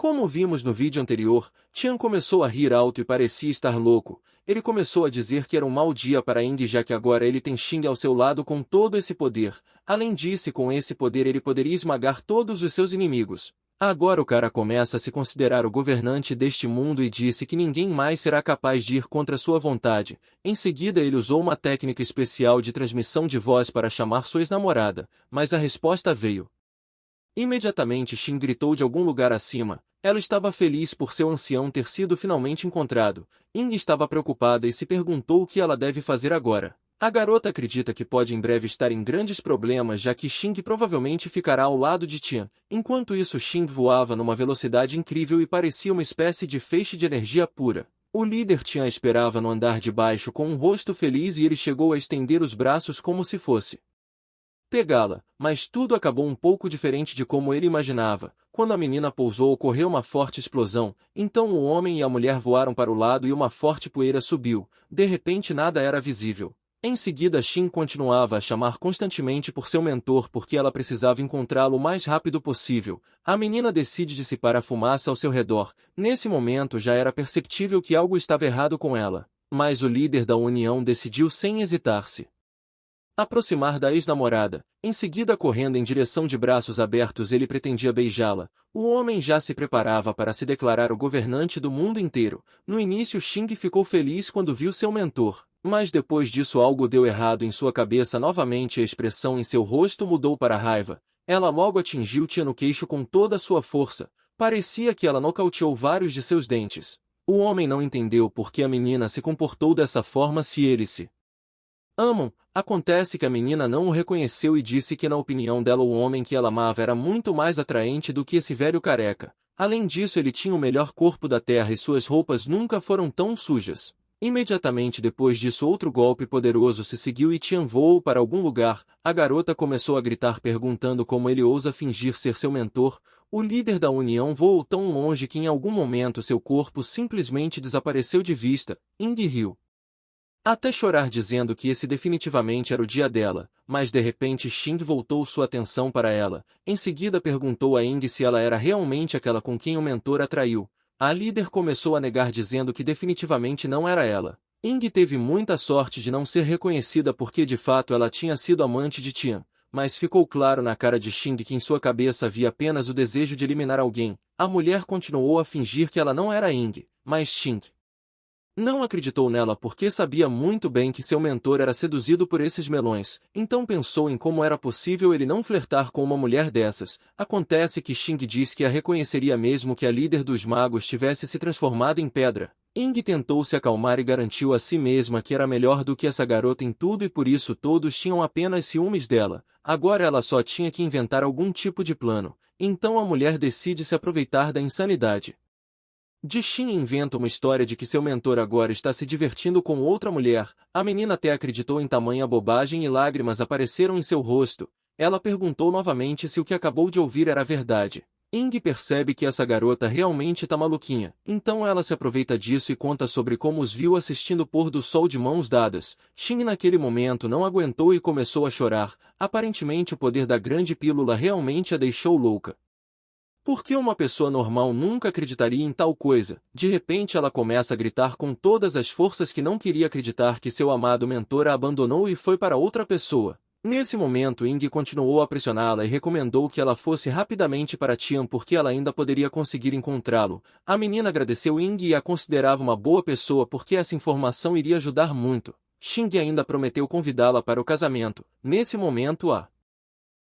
Como vimos no vídeo anterior, Tian começou a rir alto e parecia estar louco. Ele começou a dizer que era um mau dia para Ying já que agora ele tem Xing ao seu lado com todo esse poder. Além disso, com esse poder ele poderia esmagar todos os seus inimigos. Agora o cara começa a se considerar o governante deste mundo e disse que ninguém mais será capaz de ir contra sua vontade. Em seguida ele usou uma técnica especial de transmissão de voz para chamar sua ex-namorada, mas a resposta veio. Imediatamente Xin gritou de algum lugar acima. Ela estava feliz por seu ancião ter sido finalmente encontrado. Ying estava preocupada e se perguntou o que ela deve fazer agora. A garota acredita que pode em breve estar em grandes problemas já que Xing provavelmente ficará ao lado de Tian. Enquanto isso Xing voava numa velocidade incrível e parecia uma espécie de feixe de energia pura. O líder Tian esperava no andar de baixo com um rosto feliz e ele chegou a estender os braços como se fosse pegá-la, mas tudo acabou um pouco diferente de como ele imaginava. Quando a menina pousou ocorreu uma forte explosão, então o homem e a mulher voaram para o lado e uma forte poeira subiu. De repente nada era visível. Em seguida Xin continuava a chamar constantemente por seu mentor porque ela precisava encontrá-lo o mais rápido possível. A menina decide dissipar a fumaça ao seu redor. Nesse momento já era perceptível que algo estava errado com ela, mas o líder da união decidiu sem hesitar-se aproximar da ex-namorada. Em seguida, correndo em direção de braços abertos, ele pretendia beijá-la. O homem já se preparava para se declarar o governante do mundo inteiro. No início, Xing ficou feliz quando viu seu mentor, mas depois disso algo deu errado em sua cabeça novamente e a expressão em seu rosto mudou para raiva. Ela logo atingiu Tian no queixo com toda a sua força. Parecia que ela nocauteou vários de seus dentes. O homem não entendeu por que a menina se comportou dessa forma se eles se amam. Acontece que a menina não o reconheceu e disse que na opinião dela o homem que ela amava era muito mais atraente do que esse velho careca. Além disso ele tinha o melhor corpo da terra e suas roupas nunca foram tão sujas. Imediatamente depois disso outro golpe poderoso se seguiu e Tian voou para algum lugar. A garota começou a gritar perguntando como ele ousa fingir ser seu mentor. O líder da união voou tão longe que em algum momento seu corpo simplesmente desapareceu de vista. Ying riu até chorar dizendo que esse definitivamente era o dia dela, mas de repente Xing voltou sua atenção para ela. Em seguida perguntou a Ying se ela era realmente aquela com quem o mentor atraiu. A líder começou a negar dizendo que definitivamente não era ela. Ying teve muita sorte de não ser reconhecida porque de fato ela tinha sido amante de Tian, mas ficou claro na cara de Xing que em sua cabeça havia apenas o desejo de eliminar alguém. A mulher continuou a fingir que ela não era Ying, mas Xing não acreditou nela porque sabia muito bem que seu mentor era seduzido por esses melões, então pensou em como era possível ele não flertar com uma mulher dessas. Acontece que Xing disse que a reconheceria mesmo que a líder dos magos tivesse se transformado em pedra. Ying tentou se acalmar e garantiu a si mesma que era melhor do que essa garota em tudo e por isso todos tinham apenas ciúmes dela. Agora ela só tinha que inventar algum tipo de plano. Então a mulher decide se aproveitar da insanidade de Xin inventa uma história de que seu mentor agora está se divertindo com outra mulher. A menina até acreditou em tamanha bobagem e lágrimas apareceram em seu rosto. Ela perguntou novamente se o que acabou de ouvir era verdade. Ying percebe que essa garota realmente tá maluquinha. Então ela se aproveita disso e conta sobre como os viu assistindo o pôr do sol de mãos dadas. Xin naquele momento não aguentou e começou a chorar. Aparentemente o poder da grande pílula realmente a deixou louca. Porque uma pessoa normal nunca acreditaria em tal coisa. De repente ela começa a gritar com todas as forças que não queria acreditar que seu amado mentor a abandonou e foi para outra pessoa. Nesse momento Ying continuou a pressioná-la e recomendou que ela fosse rapidamente para Tian porque ela ainda poderia conseguir encontrá-lo. A menina agradeceu Ying e a considerava uma boa pessoa porque essa informação iria ajudar muito. Xing ainda prometeu convidá-la para o casamento. Nesse momento a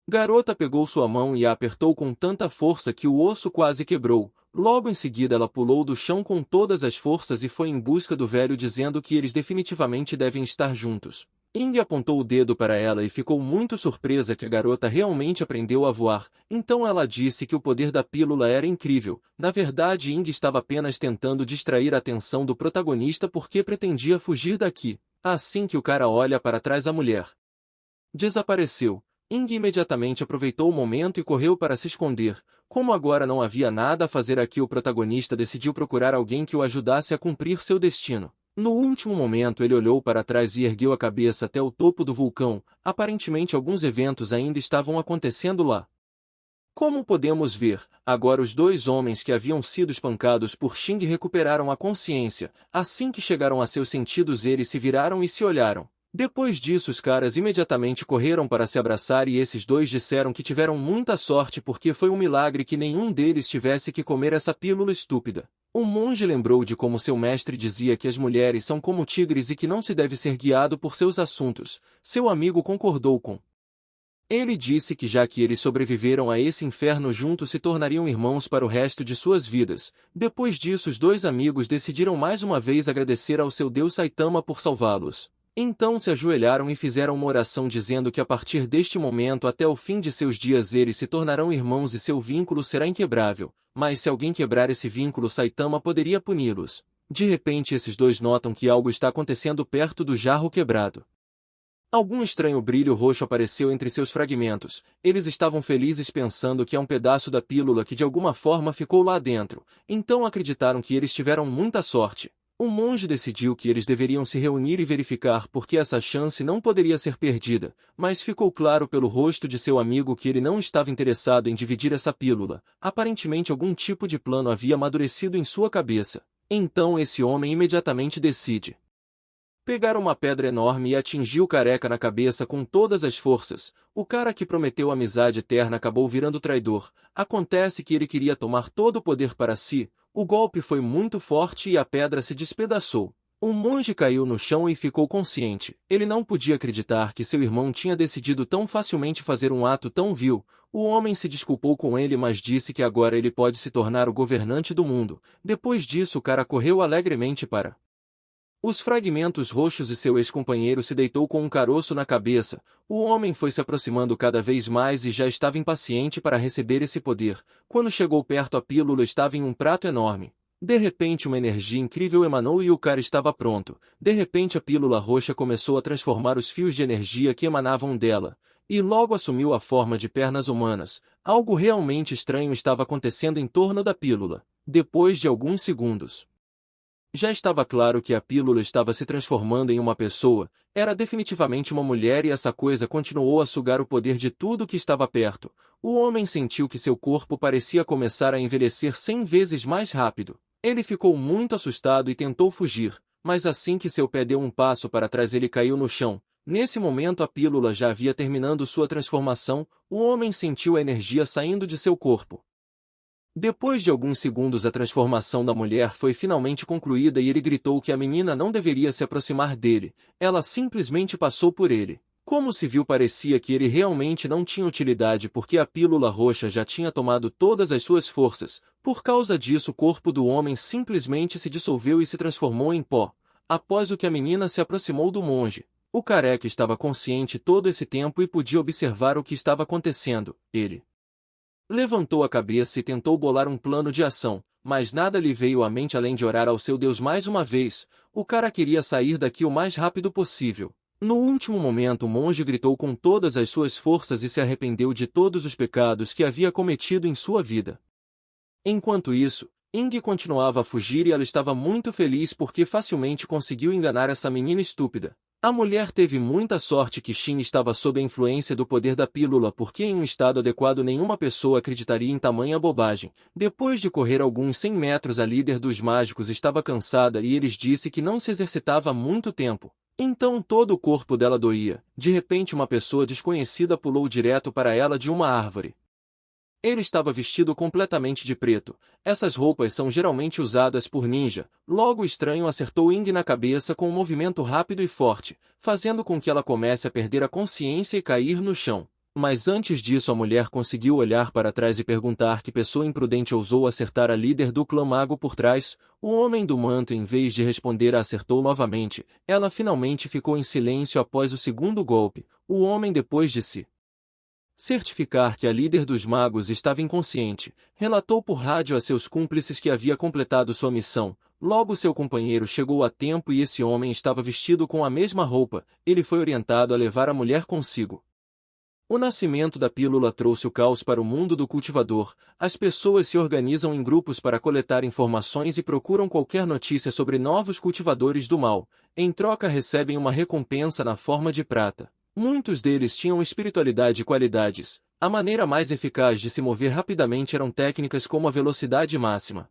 garota pegou sua mão e a apertou com tanta força que o osso quase quebrou. Logo em seguida ela pulou do chão com todas as forças e foi em busca do velho dizendo que eles definitivamente devem estar juntos. Ying apontou o dedo para ela e ficou muito surpresa que a garota realmente aprendeu a voar. Então ela disse que o poder da pílula era incrível. Na verdade Ying estava apenas tentando distrair a atenção do protagonista porque pretendia fugir daqui. Assim que o cara olha para trás a mulher desapareceu. Ying imediatamente aproveitou o momento e correu para se esconder. Como agora não havia nada a fazer aqui, o protagonista decidiu procurar alguém que o ajudasse a cumprir seu destino. No último momento ele olhou para trás e ergueu a cabeça até o topo do vulcão. Aparentemente alguns eventos ainda estavam acontecendo lá. Como podemos ver, agora os dois homens que haviam sido espancados por Xing recuperaram a consciência. Assim que chegaram a seus sentidos, eles se viraram e se olharam. Depois disso, os caras imediatamente correram para se abraçar e esses dois disseram que tiveram muita sorte porque foi um milagre que nenhum deles tivesse que comer essa pílula estúpida. O monge lembrou de como seu mestre dizia que as mulheres são como tigres e que não se deve ser guiado por seus assuntos. Seu amigo concordou com ele. Disse que já que eles sobreviveram a esse inferno juntos se tornariam irmãos para o resto de suas vidas. Depois disso, os dois amigos decidiram mais uma vez agradecer ao seu deus Saitama por salvá-los. Então se ajoelharam e fizeram uma oração dizendo que a partir deste momento até o fim de seus dias eles se tornarão irmãos e seu vínculo será inquebrável. Mas se alguém quebrar esse vínculo, Saitama poderia puni-los. De repente esses dois notam que algo está acontecendo perto do jarro quebrado. Algum estranho brilho roxo apareceu entre seus fragmentos. Eles estavam felizes pensando que é um pedaço da pílula que de alguma forma ficou lá dentro. Então acreditaram que eles tiveram muita sorte. O monge decidiu que eles deveriam se reunir e verificar porque essa chance não poderia ser perdida, mas ficou claro pelo rosto de seu amigo que ele não estava interessado em dividir essa pílula. Aparentemente algum tipo de plano havia amadurecido em sua cabeça. Então esse homem imediatamente decide pegar uma pedra enorme e atingir o careca na cabeça com todas as forças. O cara que prometeu amizade eterna acabou virando traidor. Acontece que ele queria tomar todo o poder para si. O golpe foi muito forte e a pedra se despedaçou. O monge caiu no chão e ficou consciente. Ele não podia acreditar que seu irmão tinha decidido tão facilmente fazer um ato tão vil. O homem se desculpou com ele, mas disse que agora ele pode se tornar o governante do mundo. Depois disso, o cara correu alegremente para os fragmentos roxos e seu ex-companheiro se deitou com um caroço na cabeça. O homem foi se aproximando cada vez mais e já estava impaciente para receber esse poder. Quando chegou perto, a pílula estava em um prato enorme. De repente uma energia incrível emanou e o cara estava pronto. De repente a pílula roxa começou a transformar os fios de energia que emanavam dela, e logo assumiu a forma de pernas humanas. Algo realmente estranho estava acontecendo em torno da pílula. Depois de alguns segundos, já estava claro que a pílula estava se transformando em uma pessoa. Era definitivamente uma mulher e essa coisa continuou a sugar o poder de tudo que estava perto. O homem sentiu que seu corpo parecia começar a envelhecer 100 vezes mais rápido. Ele ficou muito assustado e tentou fugir, mas assim que seu pé deu um passo para trás ele caiu no chão. Nesse momento a pílula já havia terminado sua transformação. O homem sentiu a energia saindo de seu corpo. Depois de alguns segundos a transformação da mulher foi finalmente concluída e ele gritou que a menina não deveria se aproximar dele. Ela simplesmente passou por ele. Como se viu, parecia que ele realmente não tinha utilidade porque a pílula roxa já tinha tomado todas as suas forças. Por causa disso o corpo do homem simplesmente se dissolveu e se transformou em pó. Após o que a menina se aproximou do monge. O careca estava consciente todo esse tempo e podia observar o que estava acontecendo. Ele levantou a cabeça e tentou bolar um plano de ação, mas nada lhe veio à mente além de orar ao seu Deus mais uma vez. O cara queria sair daqui o mais rápido possível. No último momento o monge gritou com todas as suas forças e se arrependeu de todos os pecados que havia cometido em sua vida. Enquanto isso, Ing continuava a fugir e ela estava muito feliz porque facilmente conseguiu enganar essa menina estúpida. A mulher teve muita sorte que Xin estava sob a influência do poder da pílula porque em um estado adequado nenhuma pessoa acreditaria em tamanha bobagem. Depois de correr alguns 100 metros a líder dos mágicos estava cansada e eles disse que não se exercitava há muito tempo. Então todo o corpo dela doía. De repente uma pessoa desconhecida pulou direto para ela de uma árvore. Ele estava vestido completamente de preto. Essas roupas são geralmente usadas por ninja. Logo o estranho acertou Ing na cabeça com um movimento rápido e forte, fazendo com que ela comece a perder a consciência e cair no chão. Mas antes disso a mulher conseguiu olhar para trás e perguntar que pessoa imprudente ousou acertar a líder do clã mago por trás. O homem do manto, em vez de responder, a acertou novamente. Ela finalmente ficou em silêncio após o segundo golpe. O homem, depois de se certificar que a líder dos magos estava inconsciente, relatou por rádio a seus cúmplices que havia completado sua missão. Logo seu companheiro chegou a tempo e esse homem estava vestido com a mesma roupa. Ele foi orientado a levar a mulher consigo. O nascimento da pílula trouxe o caos para o mundo do cultivador. As pessoas se organizam em grupos para coletar informações e procuram qualquer notícia sobre novos cultivadores do mal. Em troca recebem uma recompensa na forma de prata. Muitos deles tinham espiritualidade e qualidades. A maneira mais eficaz de se mover rapidamente eram técnicas como a velocidade máxima.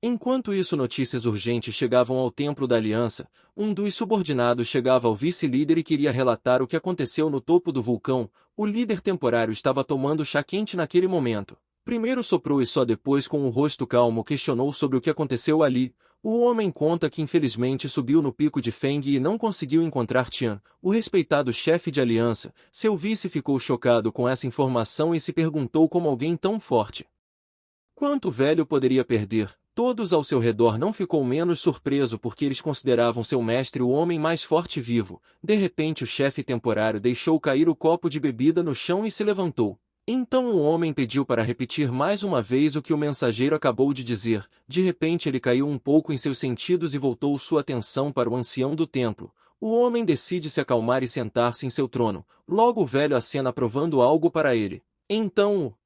Enquanto isso, notícias urgentes chegavam ao Templo da Aliança. Um dos subordinados chegava ao vice-líder e queria relatar o que aconteceu no topo do vulcão. O líder temporário estava tomando chá quente naquele momento. Primeiro soprou e só depois, com o rosto calmo, questionou sobre o que aconteceu ali. O homem conta que infelizmente subiu no pico de Feng e não conseguiu encontrar Tian, o respeitado chefe de aliança. Seu vice ficou chocado com essa informação e se perguntou como alguém tão forte quanto velho poderia perder. Todos ao seu redor não ficou menos surpreso porque eles consideravam seu mestre o homem mais forte vivo. De repente o chefe temporário deixou cair o copo de bebida no chão e se levantou. Então o homem pediu para repetir mais uma vez o que o mensageiro acabou de dizer. De repente ele caiu um pouco em seus sentidos e voltou sua atenção para o ancião do templo. O homem decide se acalmar e sentar-se em seu trono. Logo o velho acena provando algo para ele. Então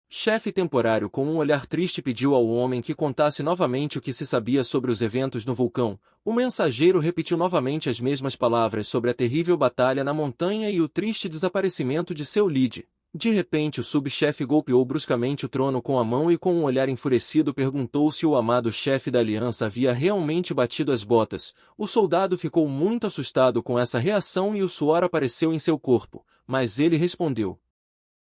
o chefe temporário, com um olhar triste, pediu ao homem que contasse novamente o que se sabia sobre os eventos no vulcão. O mensageiro repetiu novamente as mesmas palavras sobre a terrível batalha na montanha e o triste desaparecimento de seu líder. De repente o subchefe golpeou bruscamente o trono com a mão e com um olhar enfurecido perguntou se o amado chefe da aliança havia realmente batido as botas. O soldado ficou muito assustado com essa reação e o suor apareceu em seu corpo, mas ele respondeu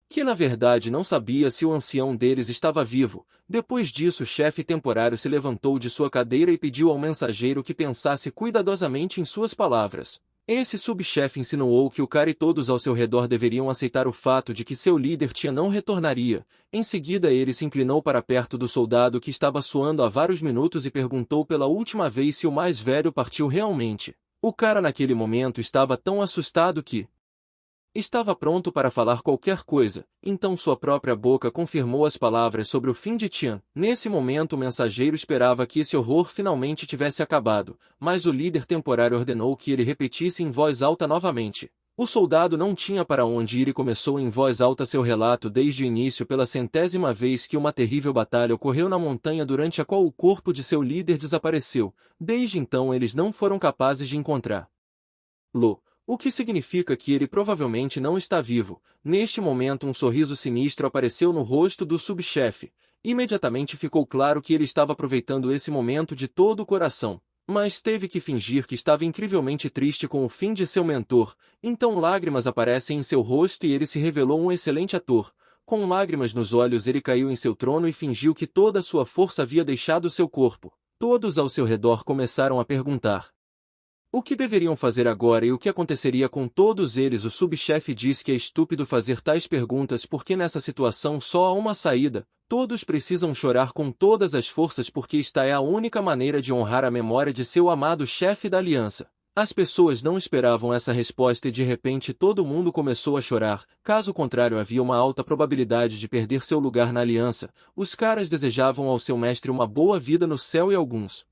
que na verdade não sabia se o ancião deles estava vivo. Depois disso o chefe temporário se levantou de sua cadeira e pediu ao mensageiro que pensasse cuidadosamente em suas palavras. Esse subchefe insinuou que o cara e todos ao seu redor deveriam aceitar o fato de que seu líder Tian não retornaria. Em seguida ele se inclinou para perto do soldado que estava suando há vários minutos e perguntou pela última vez se o mais velho partiu realmente. O cara naquele momento estava tão assustado que estava pronto para falar qualquer coisa, então sua própria boca confirmou as palavras sobre o fim de Tian. Nesse momento o mensageiro esperava que esse horror finalmente tivesse acabado, mas o líder temporário ordenou que ele repetisse em voz alta novamente. O soldado não tinha para onde ir e começou em voz alta seu relato desde o início pela 100ª vez que uma terrível batalha ocorreu na montanha durante a qual o corpo de seu líder desapareceu. Desde então eles não foram capazes de encontrá-lo. O que significa que ele provavelmente não está vivo. Neste momento um sorriso sinistro apareceu no rosto do subchefe. Imediatamente ficou claro que ele estava aproveitando esse momento de todo o coração. Mas teve que fingir que estava incrivelmente triste com o fim de seu mentor. Então lágrimas aparecem em seu rosto e ele se revelou um excelente ator. Com lágrimas nos olhos ele caiu em seu trono e fingiu que toda a sua força havia deixado seu corpo. Todos ao seu redor começaram a perguntar o que deveriam fazer agora e o que aconteceria com todos eles. O subchefe diz que é estúpido fazer tais perguntas porque nessa situação só há uma saída. Todos precisam chorar com todas as forças porque esta é a única maneira de honrar a memória de seu amado chefe da aliança. As pessoas não esperavam essa resposta e de repente todo mundo começou a chorar. Caso contrário, havia uma alta probabilidade de perder seu lugar na aliança. Os caras desejavam ao seu mestre uma boa vida no céu e alguns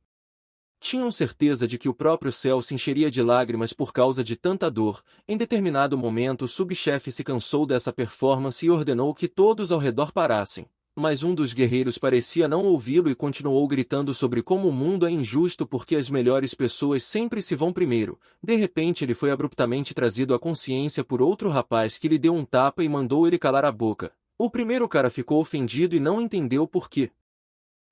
tinham certeza de que o próprio céu se encheria de lágrimas por causa de tanta dor. Em determinado momento o subchefe se cansou dessa performance e ordenou que todos ao redor parassem. Mas um dos guerreiros parecia não ouvi-lo e continuou gritando sobre como o mundo é injusto porque as melhores pessoas sempre se vão primeiro. De repente ele foi abruptamente trazido à consciência por outro rapaz que lhe deu um tapa e mandou ele calar a boca. O primeiro cara ficou ofendido e não entendeu por quê.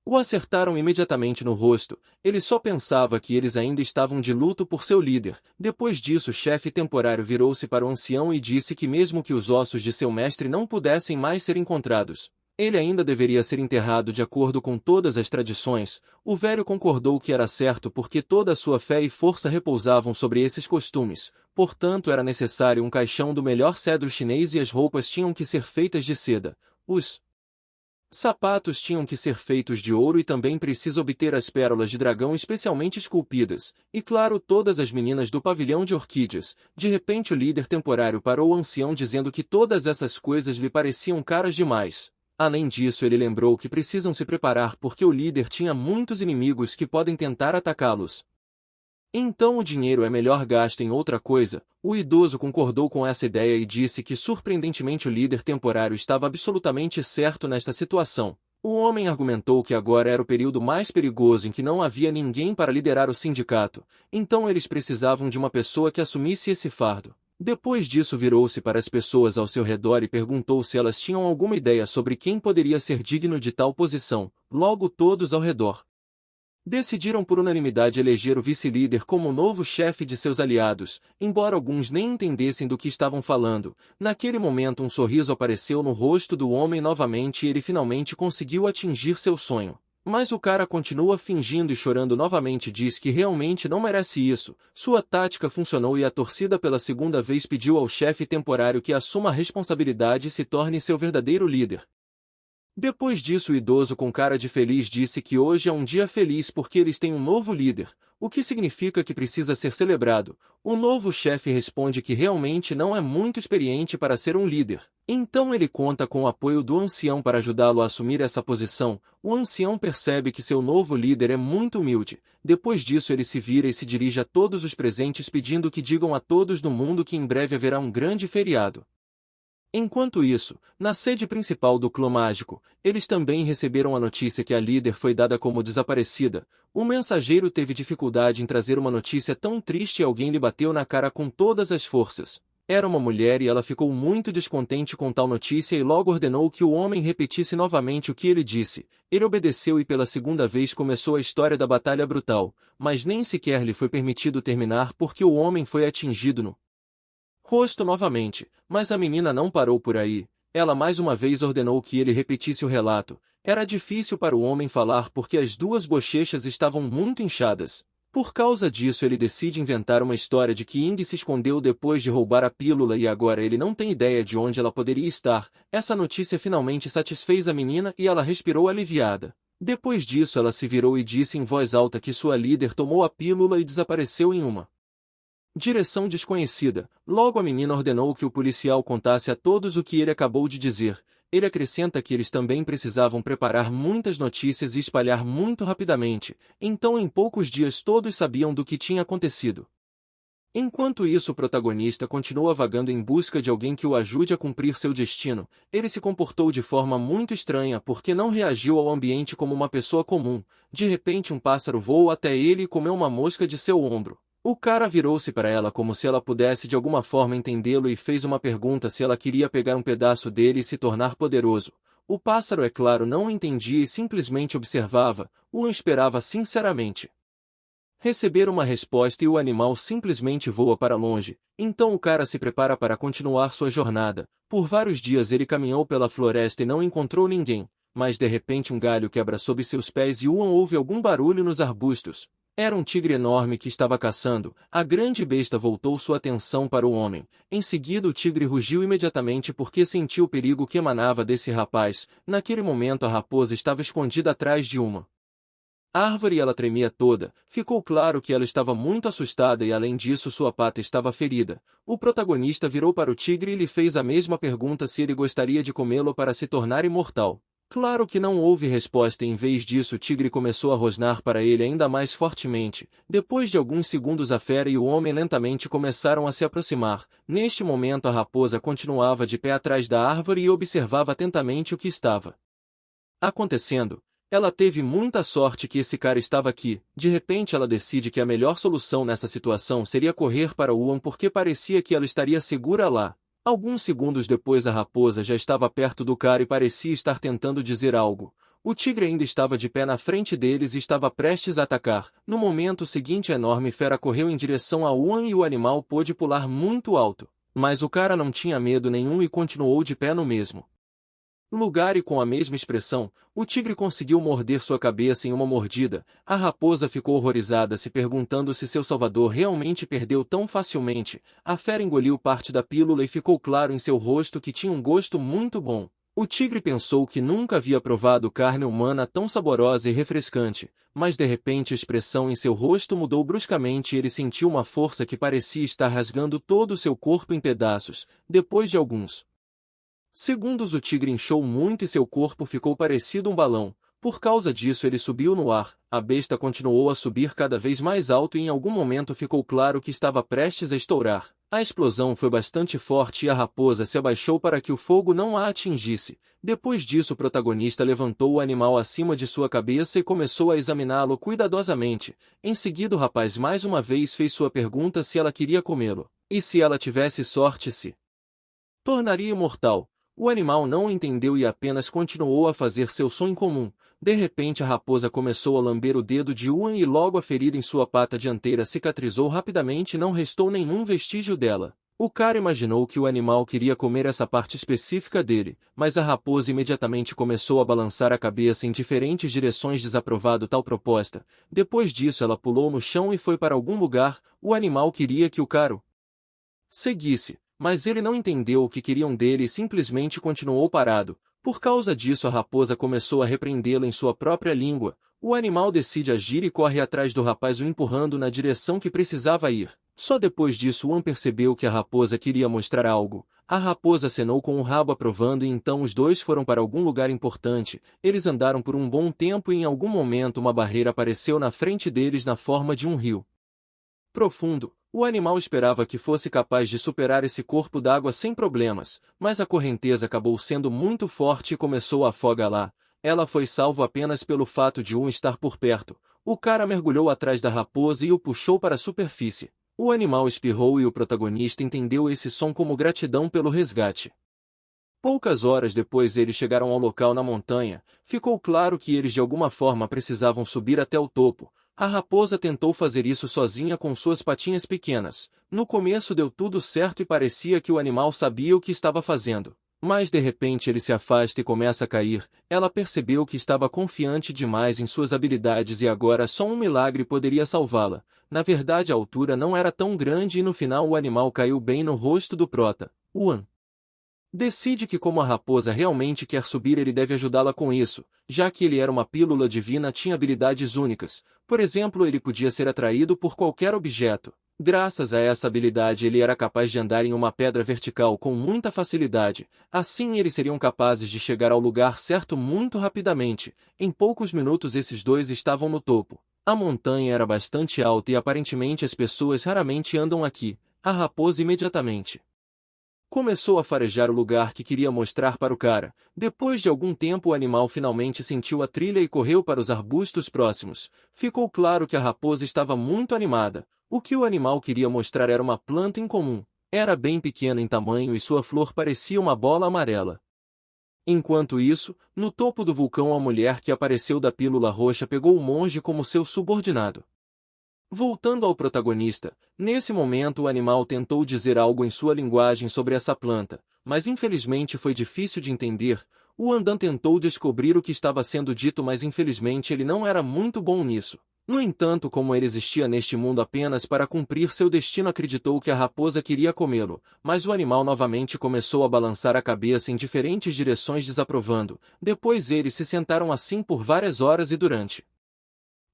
O acertaram imediatamente no rosto. Ele só pensava que eles ainda estavam de luto por seu líder. Depois disso o chefe temporário virou-se para o ancião e disse que mesmo que os ossos de seu mestre não pudessem mais ser encontrados, ele ainda deveria ser enterrado de acordo com todas as tradições. O velho concordou que era certo porque toda a sua fé e força repousavam sobre esses costumes. Portanto era necessário um caixão do melhor cedro chinês e as roupas tinham que ser feitas de seda. Os sapatos tinham que ser feitos de ouro e também precisa obter as pérolas de dragão especialmente esculpidas. E claro, todas as meninas do pavilhão de orquídeas. De repente o líder temporário parou o ancião dizendo que todas essas coisas lhe pareciam caras demais. Além disso ele lembrou que precisam se preparar porque o líder tinha muitos inimigos que podem tentar atacá-los. Então o dinheiro é melhor gasto em outra coisa. O idoso concordou com essa ideia e disse que surpreendentemente o líder temporário estava absolutamente certo nesta situação. O homem argumentou que agora era o período mais perigoso em que não havia ninguém para liderar o sindicato, então eles precisavam de uma pessoa que assumisse esse fardo. Depois disso virou-se para as pessoas ao seu redor e perguntou se elas tinham alguma ideia sobre quem poderia ser digno de tal posição. Logo todos ao redor decidiram por unanimidade eleger o vice-líder como o novo chefe de seus aliados, embora alguns nem entendessem do que estavam falando. Naquele momento um sorriso apareceu no rosto do homem novamente e ele finalmente conseguiu atingir seu sonho. Mas o cara continua fingindo e chorando novamente, diz que realmente não merece isso. Sua tática funcionou e a torcida pela segunda vez pediu ao chefe temporário que assuma a responsabilidade e se torne seu verdadeiro líder. Depois disso o idoso com cara de feliz disse que hoje é um dia feliz porque eles têm um novo líder, o que significa que precisa ser celebrado. O novo chefe responde que realmente não é muito experiente para ser um líder. Então ele conta com o apoio do ancião para ajudá-lo a assumir essa posição. O ancião percebe que seu novo líder é muito humilde. Depois disso ele se vira e se dirige a todos os presentes pedindo que digam a todos no mundo que em breve haverá um grande feriado. Enquanto isso, na sede principal do clã mágico, eles também receberam a notícia que a líder foi dada como desaparecida. O mensageiro teve dificuldade em trazer uma notícia tão triste e alguém lhe bateu na cara com todas as forças. Era uma mulher e ela ficou muito descontente com tal notícia e logo ordenou que o homem repetisse novamente o que ele disse. Ele obedeceu e pela segunda vez começou a história da batalha brutal, mas nem sequer lhe foi permitido terminar porque o homem foi atingido no rosto novamente, mas a menina não parou por aí. Ela mais uma vez ordenou que ele repetisse o relato. Era difícil para o homem falar porque as duas bochechas estavam muito inchadas. Por causa disso ele decide inventar uma história de que Indy se escondeu depois de roubar a pílula e agora ele não tem ideia de onde ela poderia estar. Essa notícia finalmente satisfez a menina e ela respirou aliviada. Depois disso ela se virou e disse em voz alta que sua líder tomou a pílula e desapareceu em uma direção desconhecida. Logo a menina ordenou que o policial contasse a todos o que ele acabou de dizer. Ele acrescenta que eles também precisavam preparar muitas notícias e espalhar muito rapidamente. Então em poucos dias todos sabiam do que tinha acontecido. Enquanto isso o protagonista continua vagando em busca de alguém que o ajude a cumprir seu destino. Ele se comportou de forma muito estranha porque não reagiu ao ambiente como uma pessoa comum. De repente um pássaro voou até ele e comeu uma mosca de seu ombro. O cara virou-se para ela como se ela pudesse de alguma forma entendê-lo e fez uma pergunta se ela queria pegar um pedaço dele e se tornar poderoso. O pássaro, é claro, não entendia e simplesmente observava, o esperava sinceramente receber uma resposta e o animal simplesmente voa para longe. Então o cara se prepara para continuar sua jornada. Por vários dias ele caminhou pela floresta e não encontrou ninguém, mas de repente um galho quebra sob seus pés e Yuan ouve algum barulho nos arbustos. Era um tigre enorme que estava caçando. A grande besta voltou sua atenção para o homem. Em seguida o tigre rugiu imediatamente porque sentiu o perigo que emanava desse rapaz. Naquele momento a raposa estava escondida atrás de uma árvore e ela tremia toda. Ficou claro que ela estava muito assustada e além disso sua pata estava ferida. O protagonista virou para o tigre e lhe fez a mesma pergunta se ele gostaria de comê-lo para se tornar imortal. Claro que não houve resposta e em vez disso o tigre começou a rosnar para ele ainda mais fortemente. Depois de alguns segundos a fera e o homem lentamente começaram a se aproximar. Neste momento a raposa continuava de pé atrás da árvore e observava atentamente o que estava acontecendo. Ela teve muita sorte que esse cara estava aqui. De repente ela decide que a melhor solução nessa situação seria correr para Yuan porque parecia que ela estaria segura lá. Alguns segundos depois a raposa já estava perto do cara e parecia estar tentando dizer algo. O tigre ainda estava de pé na frente deles e estava prestes a atacar. No momento seguinte a enorme fera correu em direção a Yuan e o animal pôde pular muito alto. Mas o cara não tinha medo nenhum e continuou de pé no mesmo lugar e com a mesma expressão, o tigre conseguiu morder sua cabeça em uma mordida. A raposa ficou horrorizada se perguntando se seu salvador realmente perdeu tão facilmente. A fera engoliu parte da pílula e ficou claro em seu rosto que tinha um gosto muito bom. O tigre pensou que nunca havia provado carne humana tão saborosa e refrescante, mas de repente a expressão em seu rosto mudou bruscamente e ele sentiu uma força que parecia estar rasgando todo o seu corpo em pedaços. Depois de alguns segundos o tigre inchou muito e seu corpo ficou parecido um balão. Por causa disso ele subiu no ar. A besta continuou a subir cada vez mais alto e em algum momento ficou claro que estava prestes a estourar. A explosão foi bastante forte e a raposa se abaixou para que o fogo não a atingisse. Depois disso, o protagonista levantou o animal acima de sua cabeça e começou a examiná-lo cuidadosamente. Em seguida, o rapaz mais uma vez fez sua pergunta se ela queria comê-lo, e se ela tivesse sorte se tornaria imortal. O animal não entendeu e apenas continuou a fazer seu som incomum. De repente a raposa começou a lamber o dedo de Yuan e logo a ferida em sua pata dianteira cicatrizou rapidamente e não restou nenhum vestígio dela. O cara imaginou que o animal queria comer essa parte específica dele, mas a raposa imediatamente começou a balançar a cabeça em diferentes direções desaprovado tal proposta. Depois disso ela pulou no chão e foi para algum lugar. O animal queria que o cara seguisse, mas ele não entendeu o que queriam dele e simplesmente continuou parado. Por causa disso a raposa começou a repreendê-lo em sua própria língua. O animal decide agir e corre atrás do rapaz o empurrando na direção que precisava ir. Só depois disso Wan percebeu que a raposa queria mostrar algo. A raposa acenou com o rabo aprovando e então os dois foram para algum lugar importante. Eles andaram por um bom tempo e em algum momento uma barreira apareceu na frente deles na forma de um rio profundo. O animal esperava que fosse capaz de superar esse corpo d'água sem problemas, mas a correnteza acabou sendo muito forte e começou a afogar lá. Ela foi salvo apenas pelo fato de um estar por perto. O cara mergulhou atrás da raposa e o puxou para a superfície. O animal espirrou e o protagonista entendeu esse som como gratidão pelo resgate. Poucas horas depois eles chegaram ao local na montanha. Ficou claro que eles de alguma forma precisavam subir até o topo. A raposa tentou fazer isso sozinha com suas patinhas pequenas. No começo deu tudo certo e parecia que o animal sabia o que estava fazendo. Mas de repente ele se afasta e começa a cair. Ela percebeu que estava confiante demais em suas habilidades e agora só um milagre poderia salvá-la. Na verdade a altura não era tão grande e no final o animal caiu bem no rosto do prota. Wan decide que como a raposa realmente quer subir ele deve ajudá-la com isso, já que ele era uma pílula divina tinha habilidades únicas. Por exemplo, ele podia ser atraído por qualquer objeto. Graças a essa habilidade ele era capaz de andar em uma pedra vertical com muita facilidade. Assim eles seriam capazes de chegar ao lugar certo muito rapidamente. Em poucos minutos esses dois estavam no topo. A montanha era bastante alta e aparentemente as pessoas raramente andam aqui. A raposa imediatamente começou a farejar o lugar que queria mostrar para o cara. Depois de algum tempo o animal finalmente sentiu a trilha e correu para os arbustos próximos. Ficou claro que a raposa estava muito animada. O que o animal queria mostrar era uma planta incomum. Era bem pequena em tamanho e sua flor parecia uma bola amarela. Enquanto isso, no topo do vulcão a mulher que apareceu da pílula roxa pegou o monge como seu subordinado. Voltando ao protagonista, nesse momento o animal tentou dizer algo em sua linguagem sobre essa planta, mas infelizmente foi difícil de entender. O Andan tentou descobrir o que estava sendo dito mas infelizmente ele não era muito bom nisso. No entanto, como ele existia neste mundo apenas para cumprir seu destino, acreditou que a raposa queria comê-lo, mas o animal novamente começou a balançar a cabeça em diferentes direções desaprovando. Depois eles se sentaram assim por várias horas e durante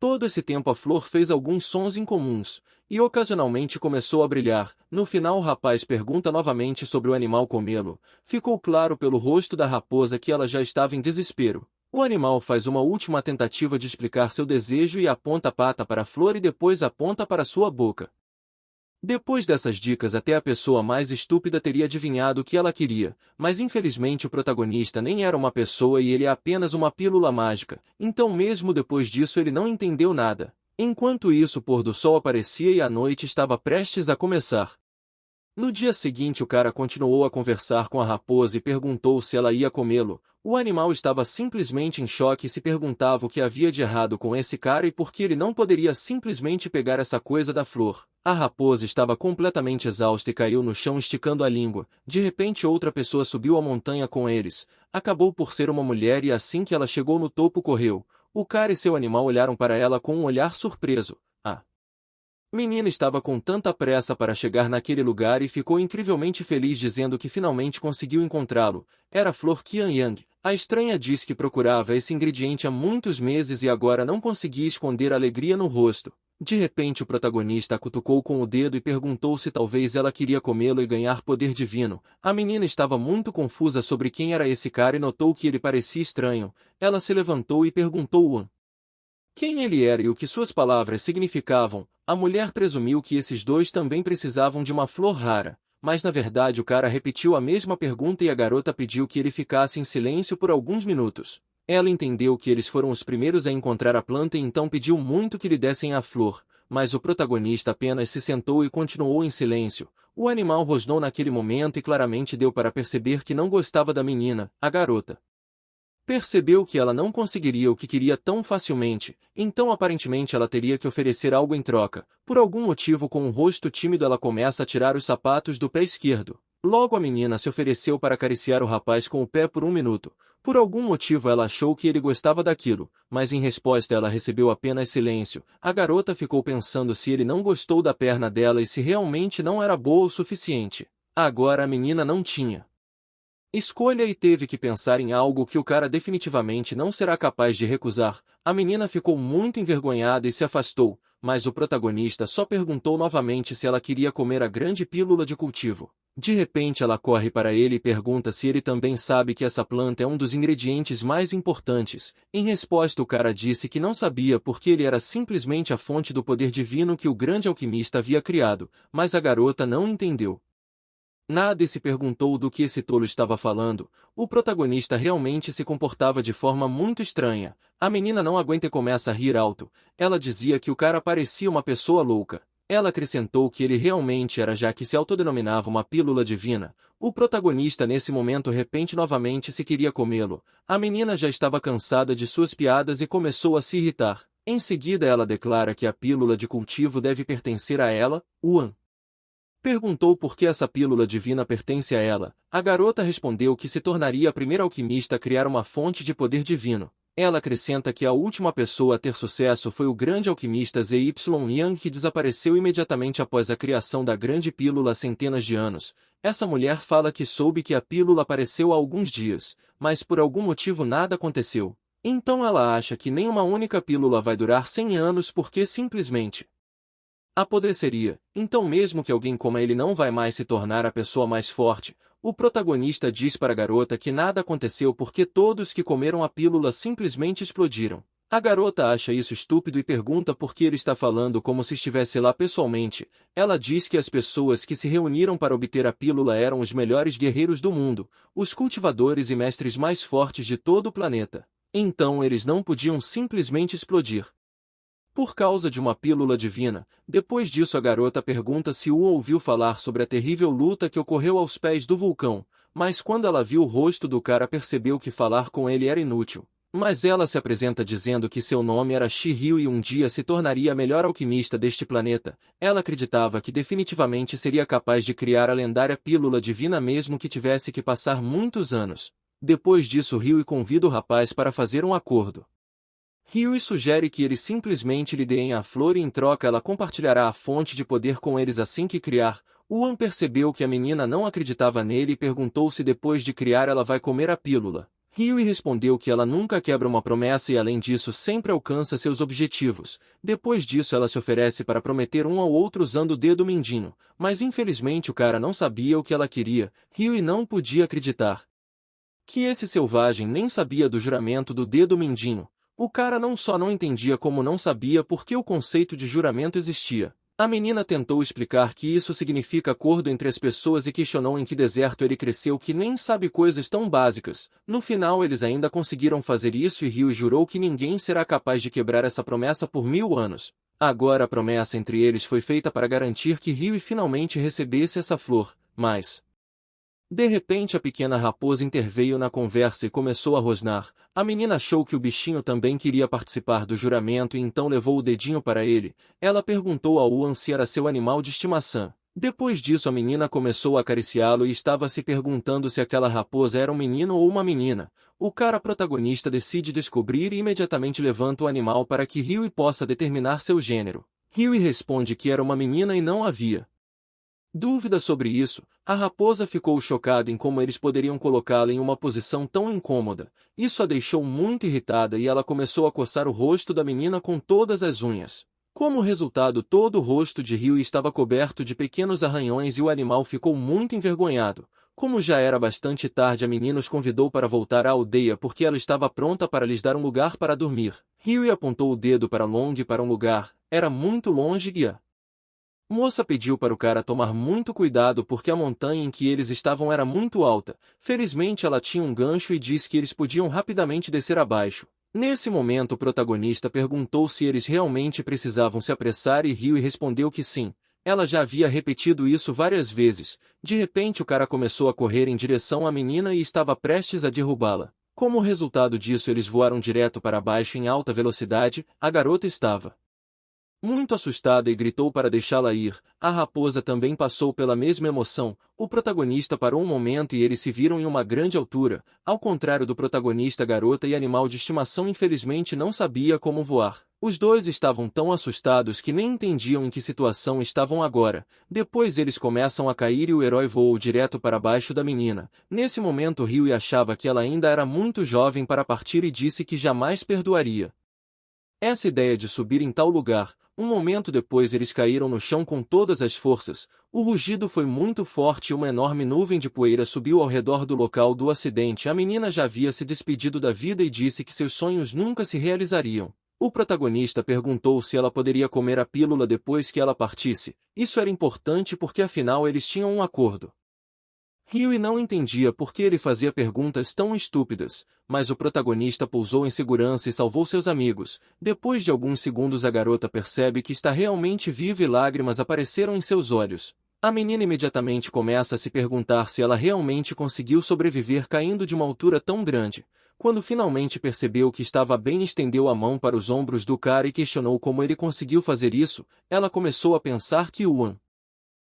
todo esse tempo a flor fez alguns sons incomuns, e ocasionalmente começou a brilhar. No final o rapaz pergunta novamente sobre o animal comê-lo. Ficou claro pelo rosto da raposa que ela já estava em desespero. O animal faz uma última tentativa de explicar seu desejo e aponta a pata para a flor e depois aponta para sua boca. Depois dessas dicas até a pessoa mais estúpida teria adivinhado o que ela queria, mas infelizmente o protagonista nem era uma pessoa e ele é apenas uma pílula mágica, então mesmo depois disso ele não entendeu nada. Enquanto isso o pôr do sol aparecia e a noite estava prestes a começar. No dia seguinte o cara continuou a conversar com a raposa e perguntou se ela ia comê-lo. O animal estava simplesmente em choque e se perguntava o que havia de errado com esse cara e por que ele não poderia simplesmente pegar essa coisa da flor. A raposa estava completamente exausta e caiu no chão esticando a língua. De repente outra pessoa subiu a montanha com eles. Acabou por ser uma mulher e assim que ela chegou no topo correu. O cara e seu animal olharam para ela com um olhar surpreso. A menina estava com tanta pressa para chegar naquele lugar e ficou incrivelmente feliz dizendo que finalmente conseguiu encontrá-lo. Era a flor Qianyang. A estranha disse que procurava esse ingrediente há muitos meses e agora não conseguia esconder a alegria no rosto. De repente o protagonista a cutucou com o dedo e perguntou se talvez ela queria comê-lo e ganhar poder divino. A menina estava muito confusa sobre quem era esse cara e notou que ele parecia estranho. Ela se levantou e perguntou quem ele era e o que suas palavras significavam. A mulher presumiu que esses dois também precisavam de uma flor rara, mas na verdade o cara repetiu a mesma pergunta e a garota pediu que ele ficasse em silêncio por alguns minutos. Ela entendeu que eles foram os primeiros a encontrar a planta e então pediu muito que lhe dessem a flor, mas o protagonista apenas se sentou e continuou em silêncio. O animal rosnou naquele momento e claramente deu para perceber que não gostava da menina, a garota. Percebeu que ela não conseguiria o que queria tão facilmente, então aparentemente ela teria que oferecer algo em troca. Por algum motivo, com um rosto tímido, ela começa a tirar os sapatos do pé esquerdo. Logo a menina se ofereceu para acariciar o rapaz com o pé por um minuto. Por algum motivo ela achou que ele gostava daquilo, mas em resposta ela recebeu apenas silêncio. A garota ficou pensando se ele não gostou da perna dela e se realmente não era boa o suficiente. Agora a menina não tinha escolha e teve que pensar em algo que o cara definitivamente não será capaz de recusar. A menina ficou muito envergonhada e se afastou, mas o protagonista só perguntou novamente se ela queria comer a grande pílula de cultivo. De repente ela corre para ele e pergunta se ele também sabe que essa planta é um dos ingredientes mais importantes. Em resposta o cara disse que não sabia porque ele era simplesmente a fonte do poder divino que o grande alquimista havia criado, mas a garota não entendeu nada e se perguntou do que esse tolo estava falando. O protagonista realmente se comportava de forma muito estranha. A menina não aguenta e começa a rir alto. Ela dizia que o cara parecia uma pessoa louca. Ela acrescentou que ele realmente era, já que se autodenominava uma pílula divina. O protagonista nesse momento repente novamente se queria comê-lo. A menina já estava cansada de suas piadas e começou a se irritar. Em seguida ela declara que a pílula de cultivo deve pertencer a ela, Yuan. Perguntou por que essa pílula divina pertence a ela. A garota respondeu que se tornaria a primeira alquimista a criar uma fonte de poder divino. Ela acrescenta que a última pessoa a ter sucesso foi o grande alquimista ZY Yang, que desapareceu imediatamente após a criação da grande pílula há centenas de anos. Essa mulher fala que soube que a pílula apareceu há alguns dias, mas por algum motivo nada aconteceu. Então ela acha que nem uma única pílula vai durar 100 anos porque simplesmente apodreceria. Então mesmo que alguém coma ele não vai mais se tornar a pessoa mais forte. O protagonista diz para a garota que nada aconteceu porque todos que comeram a pílula simplesmente explodiram. A garota acha isso estúpido e pergunta por que ele está falando como se estivesse lá pessoalmente. Ela diz que as pessoas que se reuniram para obter a pílula eram os melhores guerreiros do mundo, os cultivadores e mestres mais fortes de todo o planeta. Então eles não podiam simplesmente explodir por causa de uma pílula divina. Depois disso a garota pergunta se ouviu falar sobre a terrível luta que ocorreu aos pés do vulcão, mas quando ela viu o rosto do cara percebeu que falar com ele era inútil. Mas ela se apresenta dizendo que seu nome era Shiryu e um dia se tornaria a melhor alquimista deste planeta. Ela acreditava que definitivamente seria capaz de criar a lendária pílula divina mesmo que tivesse que passar muitos anos. Depois disso Ryu convida o rapaz para fazer um acordo. Ryu sugere que eles simplesmente lhe deem a flor e em troca ela compartilhará a fonte de poder com eles assim que criar. Yuan percebeu que a menina não acreditava nele e perguntou se depois de criar ela vai comer a pílula. Ryu respondeu que ela nunca quebra uma promessa e além disso sempre alcança seus objetivos. Depois disso ela se oferece para prometer um ao outro usando o dedo mindinho, mas infelizmente o cara não sabia o que ela queria. Ryu não podia acreditar que esse selvagem nem sabia do juramento do dedo mindinho. O cara não só não entendia como não sabia por que o conceito de juramento existia. A menina tentou explicar que isso significa acordo entre as pessoas e questionou em que deserto ele cresceu que nem sabe coisas tão básicas. No final eles ainda conseguiram fazer isso e Ryu jurou que ninguém será capaz de quebrar essa promessa por 1000 anos. Agora a promessa entre eles foi feita para garantir que Ryu finalmente recebesse essa flor, mas de repente a pequena raposa interveio na conversa e começou a rosnar. A menina achou que o bichinho também queria participar do juramento e então levou o dedinho para ele. Ela perguntou ao Yuan se era seu animal de estimação. Depois disso a menina começou a acariciá-lo e estava se perguntando se aquela raposa era um menino ou uma menina. O cara protagonista decide descobrir e imediatamente levanta o animal para que Ryu possa determinar seu gênero. Ryu responde que era uma menina e não havia dúvida sobre isso. A raposa ficou chocada em como eles poderiam colocá-la em uma posição tão incômoda. Isso a deixou muito irritada e ela começou a coçar o rosto da menina com todas as unhas. Como resultado, todo o rosto de Ryu estava coberto de pequenos arranhões e o animal ficou muito envergonhado. Como já era bastante tarde, a menina os convidou para voltar à aldeia porque ela estava pronta para lhes dar um lugar para dormir. Huey apontou o dedo para longe, para um lugar. Era muito longe e a moça pediu para o cara tomar muito cuidado porque a montanha em que eles estavam era muito alta. Felizmente ela tinha um gancho e disse que eles podiam rapidamente descer abaixo. Nesse momento o protagonista perguntou se eles realmente precisavam se apressar e Huey respondeu que sim. Ela já havia repetido isso várias vezes. De repente o cara começou a correr em direção à menina e estava prestes a derrubá-la. Como resultado disso, eles voaram direto para baixo em alta velocidade. A garota estava muito assustada e gritou para deixá-la ir. A raposa também passou pela mesma emoção. O protagonista parou um momento e eles se viram em uma grande altura. Ao contrário do protagonista, a garota e animal de estimação infelizmente não sabia como voar. Os dois estavam tão assustados que nem entendiam em que situação estavam agora. Depois eles começam a cair e o herói voou direto para baixo da menina. Nesse momento Huey achava que ela ainda era muito jovem para partir e disse que jamais perdoaria essa ideia de subir em tal lugar. Um momento depois eles caíram no chão com todas as forças. O rugido foi muito forte e uma enorme nuvem de poeira subiu ao redor do local do acidente. A menina já havia se despedido da vida e disse que seus sonhos nunca se realizariam. O protagonista perguntou se ela poderia comer a pílula depois que ela partisse. Isso era importante porque afinal eles tinham um acordo. Huey não entendia por que ele fazia perguntas tão estúpidas, mas o protagonista pousou em segurança e salvou seus amigos. Depois de alguns segundos a garota percebe que está realmente viva e lágrimas apareceram em seus olhos. A menina imediatamente começa a se perguntar se ela realmente conseguiu sobreviver caindo de uma altura tão grande. Quando finalmente percebeu que estava bem, estendeu a mão para os ombros do cara e questionou como ele conseguiu fazer isso. Ela começou a pensar que Yuan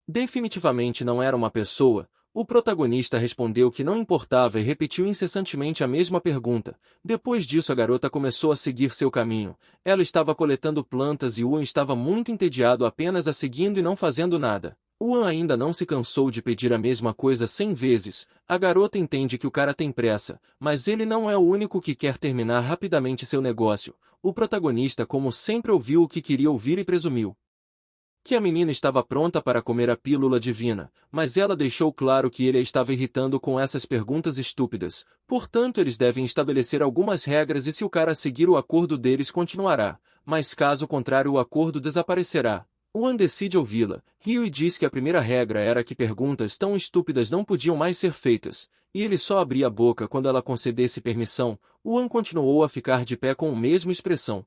definitivamente não era uma pessoa. O protagonista respondeu que não importava e repetiu incessantemente a mesma pergunta. Depois disso a garota começou a seguir seu caminho. Ela estava coletando plantas e Yuan estava muito entediado apenas a seguindo e não fazendo nada. Yuan ainda não se cansou de pedir a mesma coisa 100 vezes. A garota entende que o cara tem pressa, mas ele não é o único que quer terminar rapidamente seu negócio. O protagonista, como sempre, ouviu o que queria ouvir e presumiu que a menina estava pronta para comer a pílula divina, mas ela deixou claro que ele a estava irritando com essas perguntas estúpidas. Portanto, eles devem estabelecer algumas regras e se o cara seguir o acordo deles continuará, mas caso contrário o acordo desaparecerá. Yuan decide ouvi-la. Huey diz que a primeira regra era que perguntas tão estúpidas não podiam mais ser feitas, e ele só abria a boca quando ela concedesse permissão. Yuan continuou a ficar de pé com a mesma expressão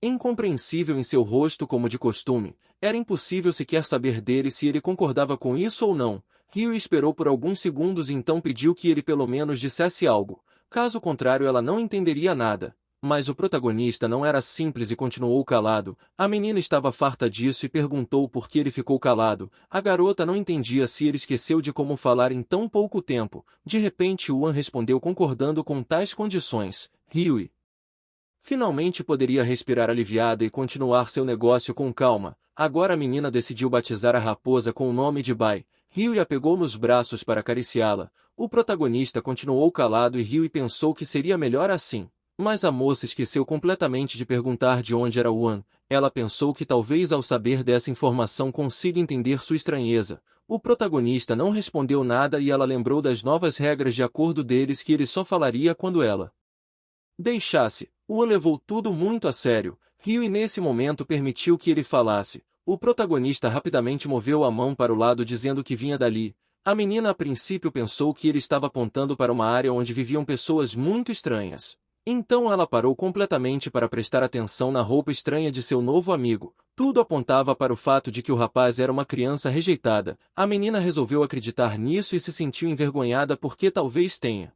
incompreensível em seu rosto como de costume. Era impossível sequer saber dele se ele concordava com isso ou não. Huey esperou por alguns segundos e então pediu que ele pelo menos dissesse algo. Caso contrário ela não entenderia nada. Mas o protagonista não era simples e continuou calado. A menina estava farta disso e perguntou por que ele ficou calado. A garota não entendia se ele esqueceu de como falar em tão pouco tempo. De repente Yuan respondeu concordando com tais condições. Huey finalmente poderia respirar aliviada e continuar seu negócio com calma. Agora a menina decidiu batizar a raposa com o nome de Bai. Huey a pegou nos braços para acariciá-la. O protagonista continuou calado e Huey pensou que seria melhor assim. Mas a moça esqueceu completamente de perguntar de onde era Yuan. Ela pensou que talvez ao saber dessa informação consiga entender sua estranheza. O protagonista não respondeu nada e ela lembrou das novas regras de acordo deles que ele só falaria quando ela deixasse. Yuan levou tudo muito a sério. Huey nesse momento permitiu que ele falasse. O protagonista rapidamente moveu a mão para o lado dizendo que vinha dali. A menina a princípio pensou que ele estava apontando para uma área onde viviam pessoas muito estranhas. Então ela parou completamente para prestar atenção na roupa estranha de seu novo amigo. Tudo apontava para o fato de que o rapaz era uma criança rejeitada. A menina resolveu acreditar nisso e se sentiu envergonhada porque talvez tenha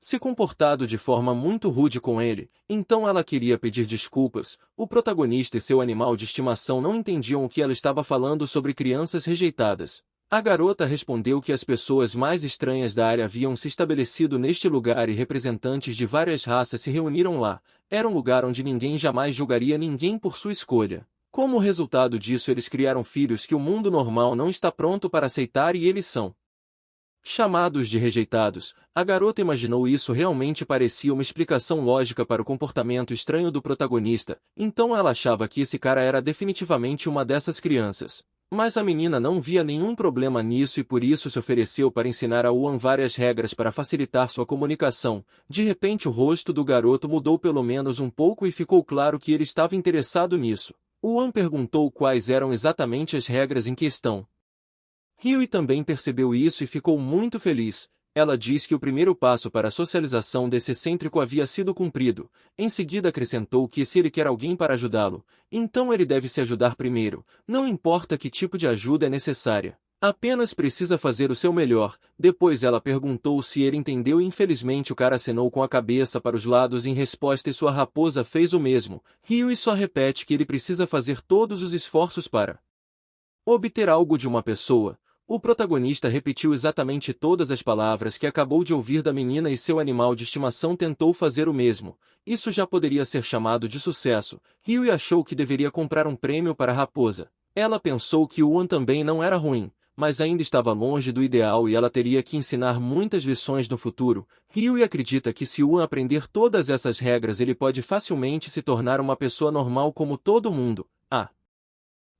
se comportado de forma muito rude com ele, então ela queria pedir desculpas. O protagonista e seu animal de estimação não entendiam o que ela estava falando sobre crianças rejeitadas. A garota respondeu que as pessoas mais estranhas da área haviam se estabelecido neste lugar e representantes de várias raças se reuniram lá. Era um lugar onde ninguém jamais julgaria ninguém por sua escolha. Como resultado disso, eles criaram filhos que o mundo normal não está pronto para aceitar e eles são chamados de rejeitados. A garota imaginou isso realmente parecia uma explicação lógica para o comportamento estranho do protagonista, então ela achava que esse cara era definitivamente uma dessas crianças. Mas a menina não via nenhum problema nisso e por isso se ofereceu para ensinar a Yuan várias regras para facilitar sua comunicação. De repente o rosto do garoto mudou pelo menos um pouco e ficou claro que ele estava interessado nisso. Yuan perguntou quais eram exatamente as regras em questão. Ryui também percebeu isso e ficou muito feliz. Ela disse que o primeiro passo para a socialização desse excêntrico havia sido cumprido. Em seguida acrescentou que se ele quer alguém para ajudá-lo, então ele deve se ajudar primeiro, não importa que tipo de ajuda é necessária. Apenas precisa fazer o seu melhor. Depois ela perguntou se ele entendeu e infelizmente o cara acenou com a cabeça para os lados em resposta e sua raposa fez o mesmo. Ryui só repete que ele precisa fazer todos os esforços para obter algo de uma pessoa. O protagonista repetiu exatamente todas as palavras que acabou de ouvir da menina e seu animal de estimação tentou fazer o mesmo. Isso já poderia ser chamado de sucesso. Ryui achou que deveria comprar um prêmio para a raposa. Ela pensou que Yuan também não era ruim, mas ainda estava longe do ideal e ela teria que ensinar muitas lições no futuro. Ryui acredita que se Yuan aprender todas essas regras ele pode facilmente se tornar uma pessoa normal como todo mundo. A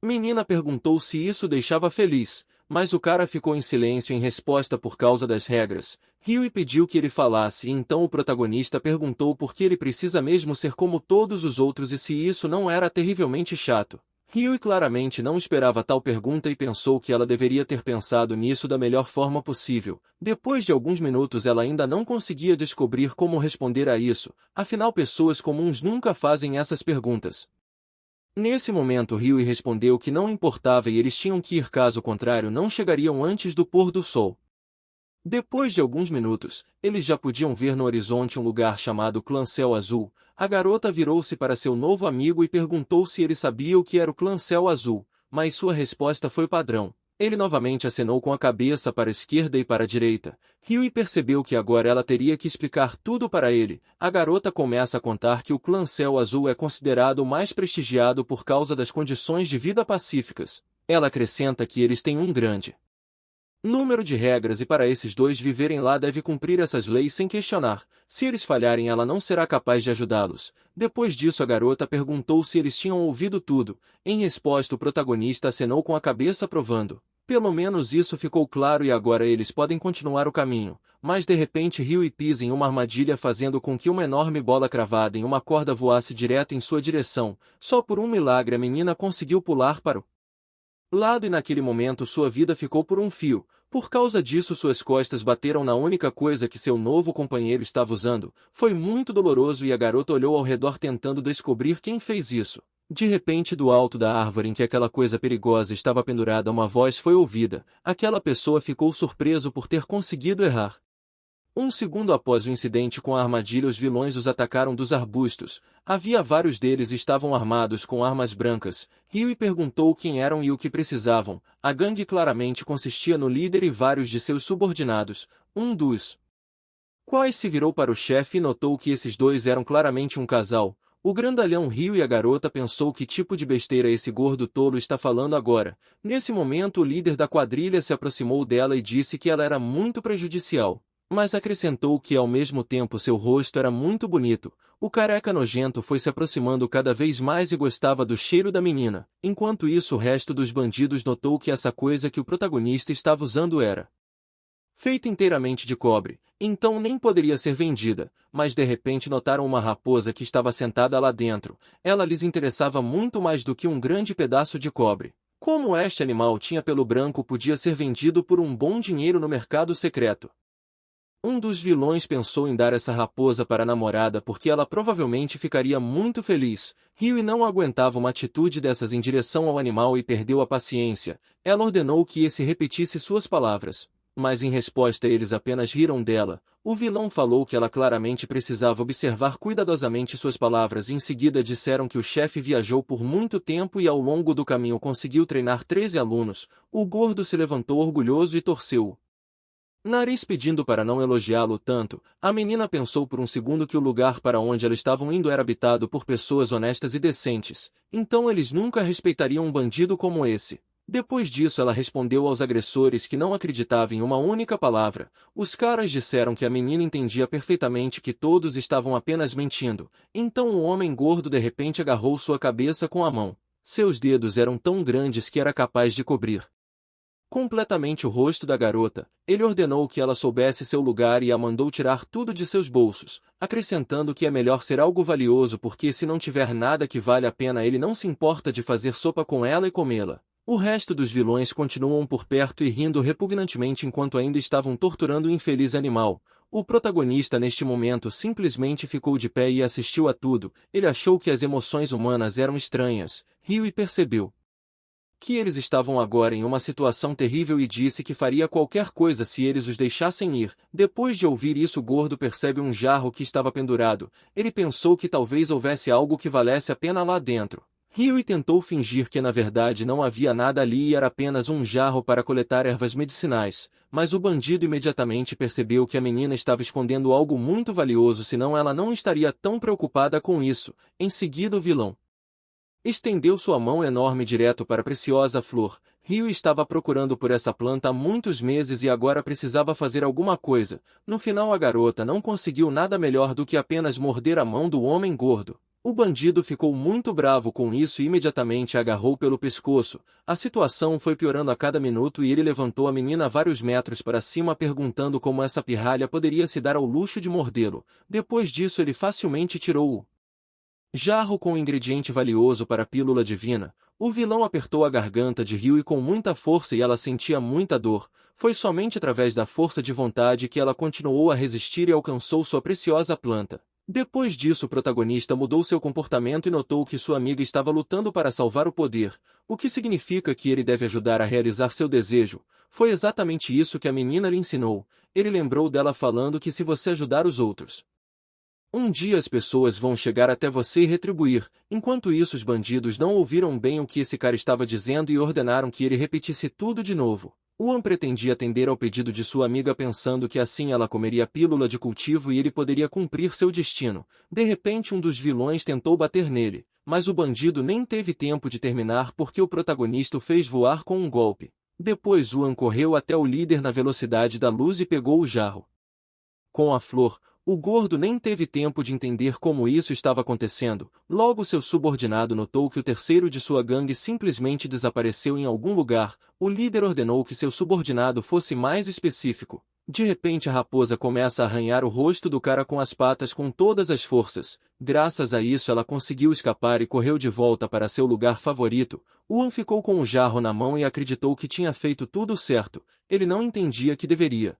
menina perguntou se isso deixava feliz. Mas o cara ficou em silêncio em resposta por causa das regras. Ryui pediu que ele falasse e então o protagonista perguntou por que ele precisa mesmo ser como todos os outros e se isso não era terrivelmente chato. Ryui claramente não esperava tal pergunta e pensou que ela deveria ter pensado nisso da melhor forma possível. Depois de alguns minutos ela ainda não conseguia descobrir como responder a isso, afinal pessoas comuns nunca fazem essas perguntas. Nesse momento Ryui respondeu que não importava e eles tinham que ir caso contrário não chegariam antes do pôr do sol. Depois de alguns minutos, eles já podiam ver no horizonte um lugar chamado Clã Céu Azul. A garota virou-se para seu novo amigo e perguntou se ele sabia o que era o Clã Céu Azul, mas sua resposta foi padrão. Ele novamente acenou com a cabeça para a esquerda e para a direita. Ryui percebeu que agora ela teria que explicar tudo para ele. A garota começa a contar que o Clã Céu Azul é considerado o mais prestigiado por causa das condições de vida pacíficas. Ela acrescenta que eles têm um grande número de regras e para esses dois viverem lá deve cumprir essas leis sem questionar. Se eles falharem ela não será capaz de ajudá-los. Depois disso a garota perguntou se eles tinham ouvido tudo. Em resposta o protagonista acenou com a cabeça provando. Pelo menos isso ficou claro e agora eles podem continuar o caminho. Mas de repente Ryui pisa em uma armadilha fazendo com que uma enorme bola cravada em uma corda voasse direto em sua direção. Só por um milagre a menina conseguiu pular para o lado e naquele momento sua vida ficou por um fio. Por causa disso suas costas bateram na única coisa que seu novo companheiro estava usando. Foi muito doloroso e a garota olhou ao redor tentando descobrir quem fez isso. De repente do alto da árvore em que aquela coisa perigosa estava pendurada uma voz foi ouvida. Aquela pessoa ficou surpreso por ter conseguido errar. Um segundo após o incidente com a armadilha os vilões os atacaram dos arbustos. Havia vários deles e estavam armados com armas brancas. Ryui perguntou quem eram e o que precisavam. A gangue claramente consistia no líder e vários de seus subordinados. Um dos quais se virou para o chefe e notou que esses dois eram claramente um casal. O grandalhão riu e a garota pensou que tipo de besteira esse gordo tolo está falando agora. Nesse momento o líder da quadrilha se aproximou dela e disse que ela era muito prejudicial. Mas acrescentou que ao mesmo tempo seu rosto era muito bonito. O careca nojento foi se aproximando cada vez mais e gostava do cheiro da menina. Enquanto isso o resto dos bandidos notou que essa coisa que o protagonista estava usando era feita inteiramente de cobre, então nem poderia ser vendida, mas de repente notaram uma raposa que estava sentada lá dentro. Ela lhes interessava muito mais do que um grande pedaço de cobre. Como este animal tinha pelo branco podia ser vendido por um bom dinheiro no mercado secreto. Um dos vilões pensou em dar essa raposa para a namorada porque ela provavelmente ficaria muito feliz. Ryui não aguentava uma atitude dessas em direção ao animal e perdeu a paciência. Ela ordenou que esse repetisse suas palavras. Mas em resposta eles apenas riram dela. O vilão falou que ela claramente precisava observar cuidadosamente suas palavras e em seguida disseram que o chefe viajou por muito tempo e ao longo do caminho conseguiu treinar 13 alunos. O gordo se levantou orgulhoso e torceu nariz pedindo para não elogiá-lo tanto. A menina pensou por um segundo que o lugar para onde elas estavam indo era habitado por pessoas honestas e decentes. Então eles nunca respeitariam um bandido como esse. Depois disso ela respondeu aos agressores que não acreditava em uma única palavra. Os caras disseram que a menina entendia perfeitamente que todos estavam apenas mentindo. Então o homem gordo de repente agarrou sua cabeça com a mão. Seus dedos eram tão grandes que era capaz de cobrir completamente o rosto da garota. Ele ordenou que ela soubesse seu lugar e a mandou tirar tudo de seus bolsos, acrescentando que é melhor ser algo valioso porque se não tiver nada que vale a pena ele não se importa de fazer sopa com ela e comê-la. O resto dos vilões continuam por perto e rindo repugnantemente enquanto ainda estavam torturando o infeliz animal. O protagonista neste momento simplesmente ficou de pé e assistiu a tudo. Ele achou que as emoções humanas eram estranhas, riu e percebeu que eles estavam agora em uma situação terrível e disse que faria qualquer coisa se eles os deixassem ir. Depois de ouvir isso, o gordo percebe um jarro que estava pendurado. Ele pensou que talvez houvesse algo que valesse a pena lá dentro. Riu e tentou fingir que na verdade não havia nada ali e era apenas um jarro para coletar ervas medicinais, mas o bandido imediatamente percebeu que a menina estava escondendo algo muito valioso, senão ela não estaria tão preocupada com isso. Em seguida o vilão estendeu sua mão enorme direto para a preciosa flor. Rio estava procurando por essa planta há muitos meses e agora precisava fazer alguma coisa. No final a garota não conseguiu nada melhor do que apenas morder a mão do homem gordo. O bandido ficou muito bravo com isso e imediatamente a agarrou pelo pescoço. A situação foi piorando a cada minuto e ele levantou a menina vários metros para cima perguntando como essa pirralha poderia se dar ao luxo de mordê-lo. Depois disso ele facilmente tirou o jarro com o ingrediente valioso para a pílula divina. O vilão apertou a garganta de Rio com muita força e ela sentia muita dor. Foi somente através da força de vontade que ela continuou a resistir e alcançou sua preciosa planta. Depois disso o protagonista mudou seu comportamento e notou que sua amiga estava lutando para salvar o poder, o que significa que ele deve ajudar a realizar seu desejo. Foi exatamente isso que a menina lhe ensinou. Ele lembrou dela falando que se você ajudar os outros, um dia as pessoas vão chegar até você e retribuir. Enquanto isso os bandidos não ouviram bem o que esse cara estava dizendo e ordenaram que ele repetisse tudo de novo. Juan pretendia atender ao pedido de sua amiga pensando que assim ela comeria a pílula de cultivo e ele poderia cumprir seu destino. De repente um dos vilões tentou bater nele, mas o bandido nem teve tempo de terminar porque o protagonista o fez voar com um golpe. Depois Juan correu até o líder na velocidade da luz e pegou o jarro com a flor. O gordo nem teve tempo de entender como isso estava acontecendo. Logo seu subordinado notou que o terceiro de sua gangue simplesmente desapareceu em algum lugar. O líder ordenou que seu subordinado fosse mais específico. De repente a raposa começa a arranhar o rosto do cara com as patas com todas as forças. Graças a isso ela conseguiu escapar e correu de volta para seu lugar favorito. Juan ficou com o jarro na mão e acreditou que tinha feito tudo certo. Ele não entendia que deveria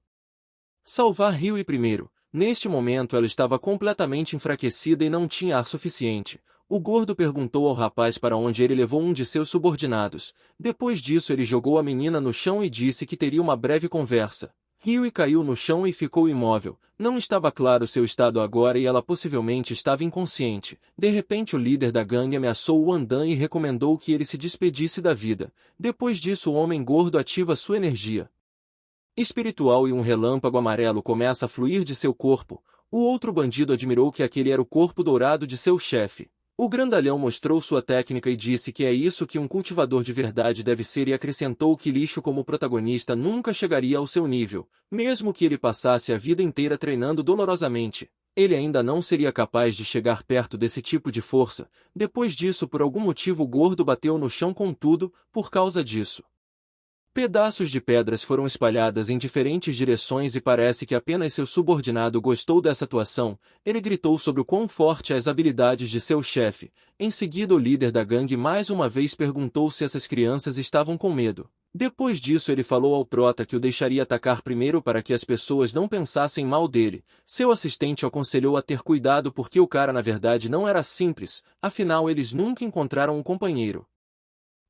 salvar Rio e primeiro. Neste momento ela estava completamente enfraquecida e não tinha ar suficiente. O gordo perguntou ao rapaz para onde ele levou um de seus subordinados. Depois disso ele jogou a menina no chão e disse que teria uma breve conversa. Riu caiu no chão e ficou imóvel. Não estava claro seu estado agora e ela possivelmente estava inconsciente. De repente o líder da gangue ameaçou o Andan e recomendou que ele se despedisse da vida. Depois disso o homem gordo ativa sua energia espiritual e um relâmpago amarelo começa a fluir de seu corpo. O outro bandido admirou que aquele era o corpo dourado de seu chefe. O grandalhão mostrou sua técnica e disse que é isso que um cultivador de verdade deve ser e acrescentou que lixo como protagonista nunca chegaria ao seu nível. Mesmo que ele passasse a vida inteira treinando dolorosamente, ele ainda não seria capaz de chegar perto desse tipo de força. Depois disso, por algum motivo o gordo bateu no chão com tudo. Por causa disso, pedaços de pedras foram espalhadas em diferentes direções e parece que apenas seu subordinado gostou dessa atuação. Ele gritou sobre o quão forte as habilidades de seu chefe. Em seguida o líder da gangue mais uma vez perguntou se essas crianças estavam com medo. Depois disso ele falou ao prota que o deixaria atacar primeiro para que as pessoas não pensassem mal dele. Seu assistente o aconselhou a ter cuidado porque o cara na verdade não era simples, afinal eles nunca encontraram um companheiro.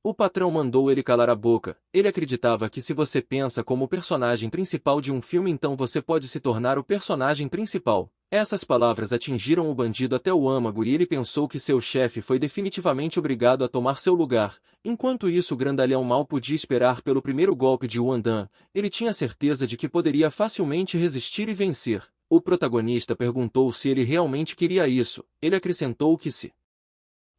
O patrão mandou ele calar a boca. Ele acreditava que se você pensa como o personagem principal de um filme então você pode se tornar o personagem principal. Essas palavras atingiram o bandido até o âmago e ele pensou que seu chefe foi definitivamente obrigado a tomar seu lugar. Enquanto isso o grandalhão mal podia esperar pelo primeiro golpe de Wandan. Ele tinha certeza de que poderia facilmente resistir e vencer. O protagonista perguntou se ele realmente queria isso. Ele acrescentou que se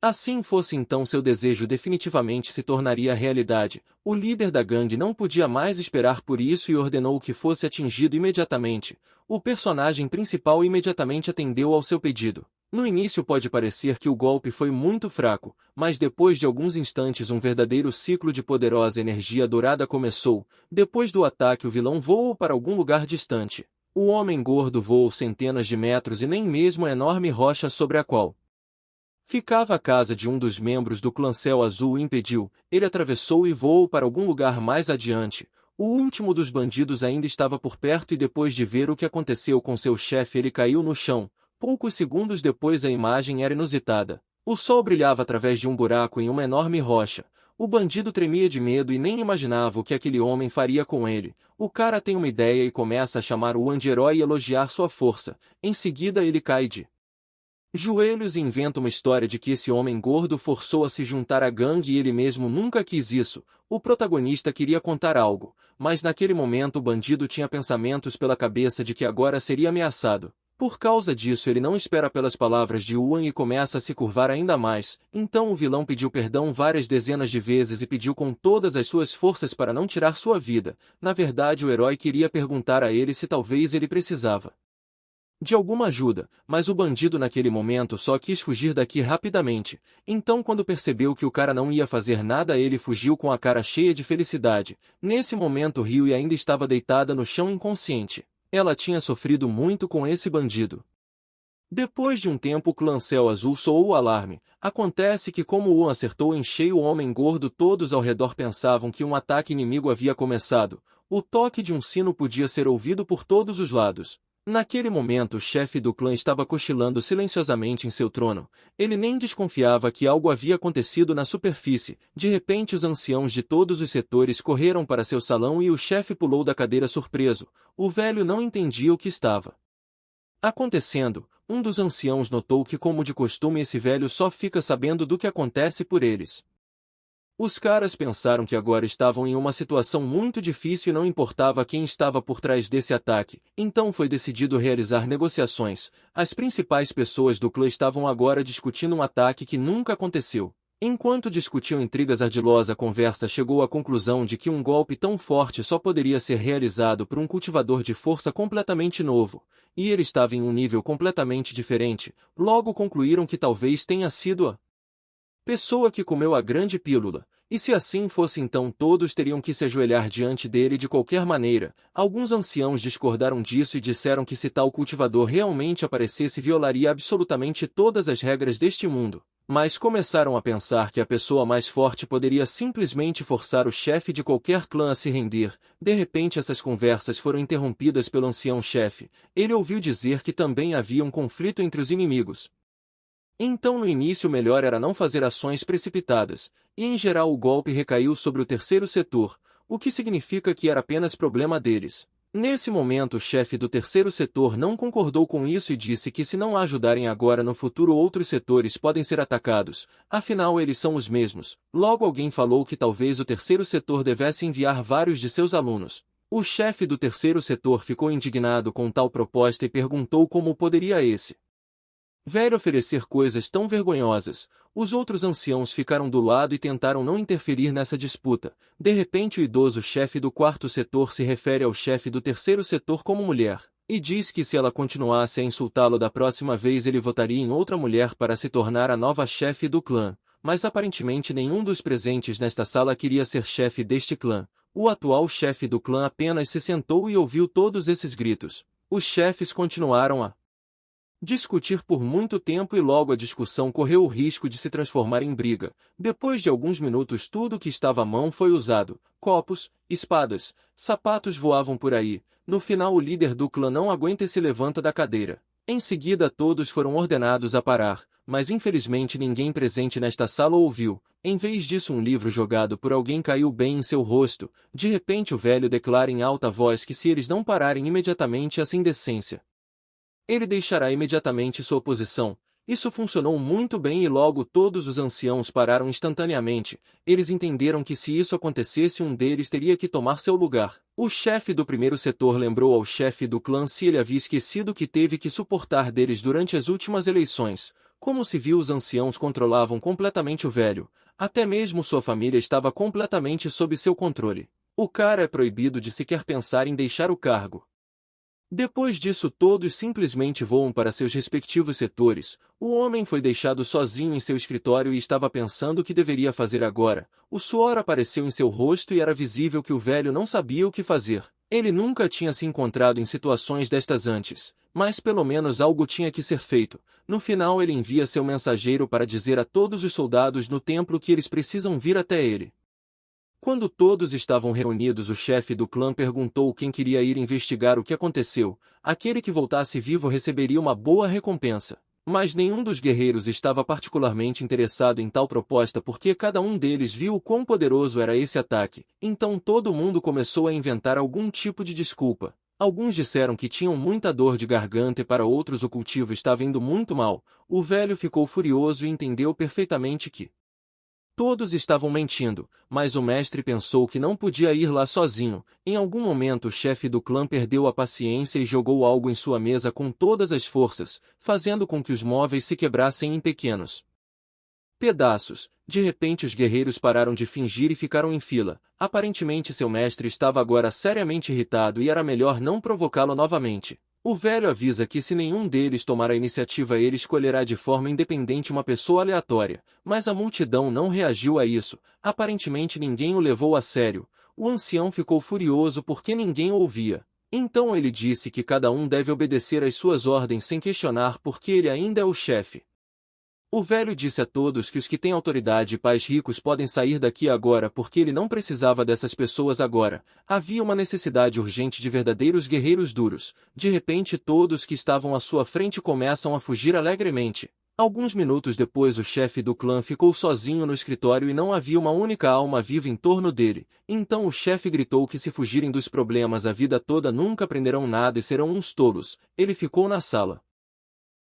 assim fosse então seu desejo definitivamente se tornaria realidade. O líder da gangue não podia mais esperar por isso e ordenou que fosse atingido imediatamente. O personagem principal imediatamente atendeu ao seu pedido. No início pode parecer que o golpe foi muito fraco, mas depois de alguns instantes um verdadeiro ciclo de poderosa energia dourada começou. Depois do ataque o vilão voou para algum lugar distante. O homem gordo voou centenas de metros e nem mesmo a enorme rocha sobre a qual ficava a casa de um dos membros do clã Céu Azul o impediu. Ele atravessou e voou para algum lugar mais adiante. O último dos bandidos ainda estava por perto e depois de ver o que aconteceu com seu chefe ele caiu no chão. Poucos segundos depois a imagem era inusitada. O sol brilhava através de um buraco em uma enorme rocha. O bandido tremia de medo e nem imaginava o que aquele homem faria com ele. O cara tem uma ideia e começa a chamar o anti-herói e elogiar sua força. Em seguida ele cai de joelhos e inventa uma história de que esse homem gordo forçou a se juntar à gangue e ele mesmo nunca quis isso. O protagonista queria contar algo, mas naquele momento o bandido tinha pensamentos pela cabeça de que agora seria ameaçado. Por causa disso ele não espera pelas palavras de Yuan e começa a se curvar ainda mais. Então o vilão pediu perdão várias dezenas de vezes e pediu com todas as suas forças para não tirar sua vida. Na verdade o herói queria perguntar a ele se talvez ele precisava de alguma ajuda, mas o bandido naquele momento só quis fugir daqui rapidamente. Então quando percebeu que o cara não ia fazer nada ele fugiu com a cara cheia de felicidade. Nesse momento Ryue ainda estava deitada no chão inconsciente. Ela tinha sofrido muito com esse bandido. Depois de um tempo o clã Céu Azul soou o alarme. Acontece que como Yuan acertou em cheio o homem gordo todos ao redor pensavam que um ataque inimigo havia começado. O toque de um sino podia ser ouvido por todos os lados. Naquele momento o chefe do clã estava cochilando silenciosamente em seu trono. Ele nem desconfiava que algo havia acontecido na superfície. De repente os anciãos de todos os setores correram para seu salão e o chefe pulou da cadeira surpreso. O velho não entendia o que estava acontecendo. Um dos anciãos notou que como de costume esse velho só fica sabendo do que acontece por eles. Os caras pensaram que agora estavam em uma situação muito difícil e não importava quem estava por trás desse ataque. Então foi decidido realizar negociações. As principais pessoas do clã estavam agora discutindo um ataque que nunca aconteceu. Enquanto discutiam intrigas ardilosa, a conversa chegou à conclusão de que um golpe tão forte só poderia ser realizado por um cultivador de força completamente novo. E ele estava em um nível completamente diferente. Logo concluíram que talvez tenha sido a pessoa que comeu a grande pílula. E se assim fosse então todos teriam que se ajoelhar diante dele de qualquer maneira. Alguns anciãos discordaram disso e disseram que se tal cultivador realmente aparecesse violaria absolutamente todas as regras deste mundo. Mas começaram a pensar que a pessoa mais forte poderia simplesmente forçar o chefe de qualquer clã a se render. De repente essas conversas foram interrompidas pelo ancião-chefe. Ele ouviu dizer que também havia um conflito entre os inimigos. Então no início o melhor era não fazer ações precipitadas, e em geral o golpe recaiu sobre o terceiro setor, o que significa que era apenas problema deles. Nesse momento o chefe do terceiro setor não concordou com isso e disse que se não ajudarem agora no futuro outros setores podem ser atacados, afinal eles são os mesmos. Logo alguém falou que talvez o terceiro setor devesse enviar vários de seus alunos. O chefe do terceiro setor ficou indignado com tal proposta e perguntou como poderia esse velho oferecer coisas tão vergonhosas. Os outros anciãos ficaram do lado e tentaram não interferir nessa disputa. De repente o idoso chefe do quarto setor se refere ao chefe do terceiro setor como mulher, e diz que se ela continuasse a insultá-lo da próxima vez ele votaria em outra mulher para se tornar a nova chefe do clã. Mas aparentemente nenhum dos presentes nesta sala queria ser chefe deste clã. O atual chefe do clã apenas se sentou e ouviu todos esses gritos. Os chefes continuaram a discutir por muito tempo e logo a discussão correu o risco de se transformar em briga. Depois de alguns minutos tudo que estava à mão foi usado. Copos, espadas, sapatos voavam por aí. No final o líder do clã não aguenta e se levanta da cadeira. Em seguida todos foram ordenados a parar, mas infelizmente ninguém presente nesta sala ouviu. Em vez disso um livro jogado por alguém caiu bem em seu rosto. De repente o velho declara em alta voz que se eles não pararem imediatamente essa indecência, ele deixará imediatamente sua posição. Isso funcionou muito bem e logo todos os anciãos pararam instantaneamente. Eles entenderam que se isso acontecesse um deles teria que tomar seu lugar. O chefe do primeiro setor lembrou ao chefe do clã se ele havia esquecido o que teve que suportar deles durante as últimas eleições. Como se viu os anciãos controlavam completamente o velho. Até mesmo sua família estava completamente sob seu controle. O cara é proibido de sequer pensar em deixar o cargo. Depois disso todos simplesmente voam para seus respectivos setores. O homem foi deixado sozinho em seu escritório e estava pensando o que deveria fazer agora. O suor apareceu em seu rosto e era visível que o velho não sabia o que fazer. Ele nunca tinha se encontrado em situações destas antes, mas pelo menos algo tinha que ser feito. No final ele envia seu mensageiro para dizer a todos os soldados no templo que eles precisam vir até ele. Quando todos estavam reunidos, o chefe do clã perguntou quem queria ir investigar o que aconteceu. Aquele que voltasse vivo receberia uma boa recompensa. Mas nenhum dos guerreiros estava particularmente interessado em tal proposta porque cada um deles viu o quão poderoso era esse ataque. Então todo mundo começou a inventar algum tipo de desculpa. Alguns disseram que tinham muita dor de garganta e para outros o cultivo estava indo muito mal. O velho ficou furioso e entendeu perfeitamente que todos estavam mentindo, mas o mestre pensou que não podia ir lá sozinho. Em algum momento o chefe do clã perdeu a paciência e jogou algo em sua mesa com todas as forças, fazendo com que os móveis se quebrassem em pequenos pedaços. De repente os guerreiros pararam de fingir e ficaram em fila. Aparentemente seu mestre estava agora seriamente irritado e era melhor não provocá-lo novamente. O velho avisa que se nenhum deles tomar a iniciativa ele escolherá de forma independente uma pessoa aleatória, mas a multidão não reagiu a isso. Aparentemente ninguém o levou a sério. O ancião ficou furioso porque ninguém o ouvia. Então ele disse que cada um deve obedecer às suas ordens sem questionar porque ele ainda é o chefe. O velho disse a todos que os que têm autoridade e pais ricos podem sair daqui agora porque ele não precisava dessas pessoas agora. Havia uma necessidade urgente de verdadeiros guerreiros duros. De repente todos que estavam à sua frente começam a fugir alegremente. Alguns minutos depois o chefe do clã ficou sozinho no escritório e não havia uma única alma viva em torno dele. Então o chefe gritou que se fugirem dos problemas a vida toda nunca aprenderão nada e serão uns tolos. Ele ficou na sala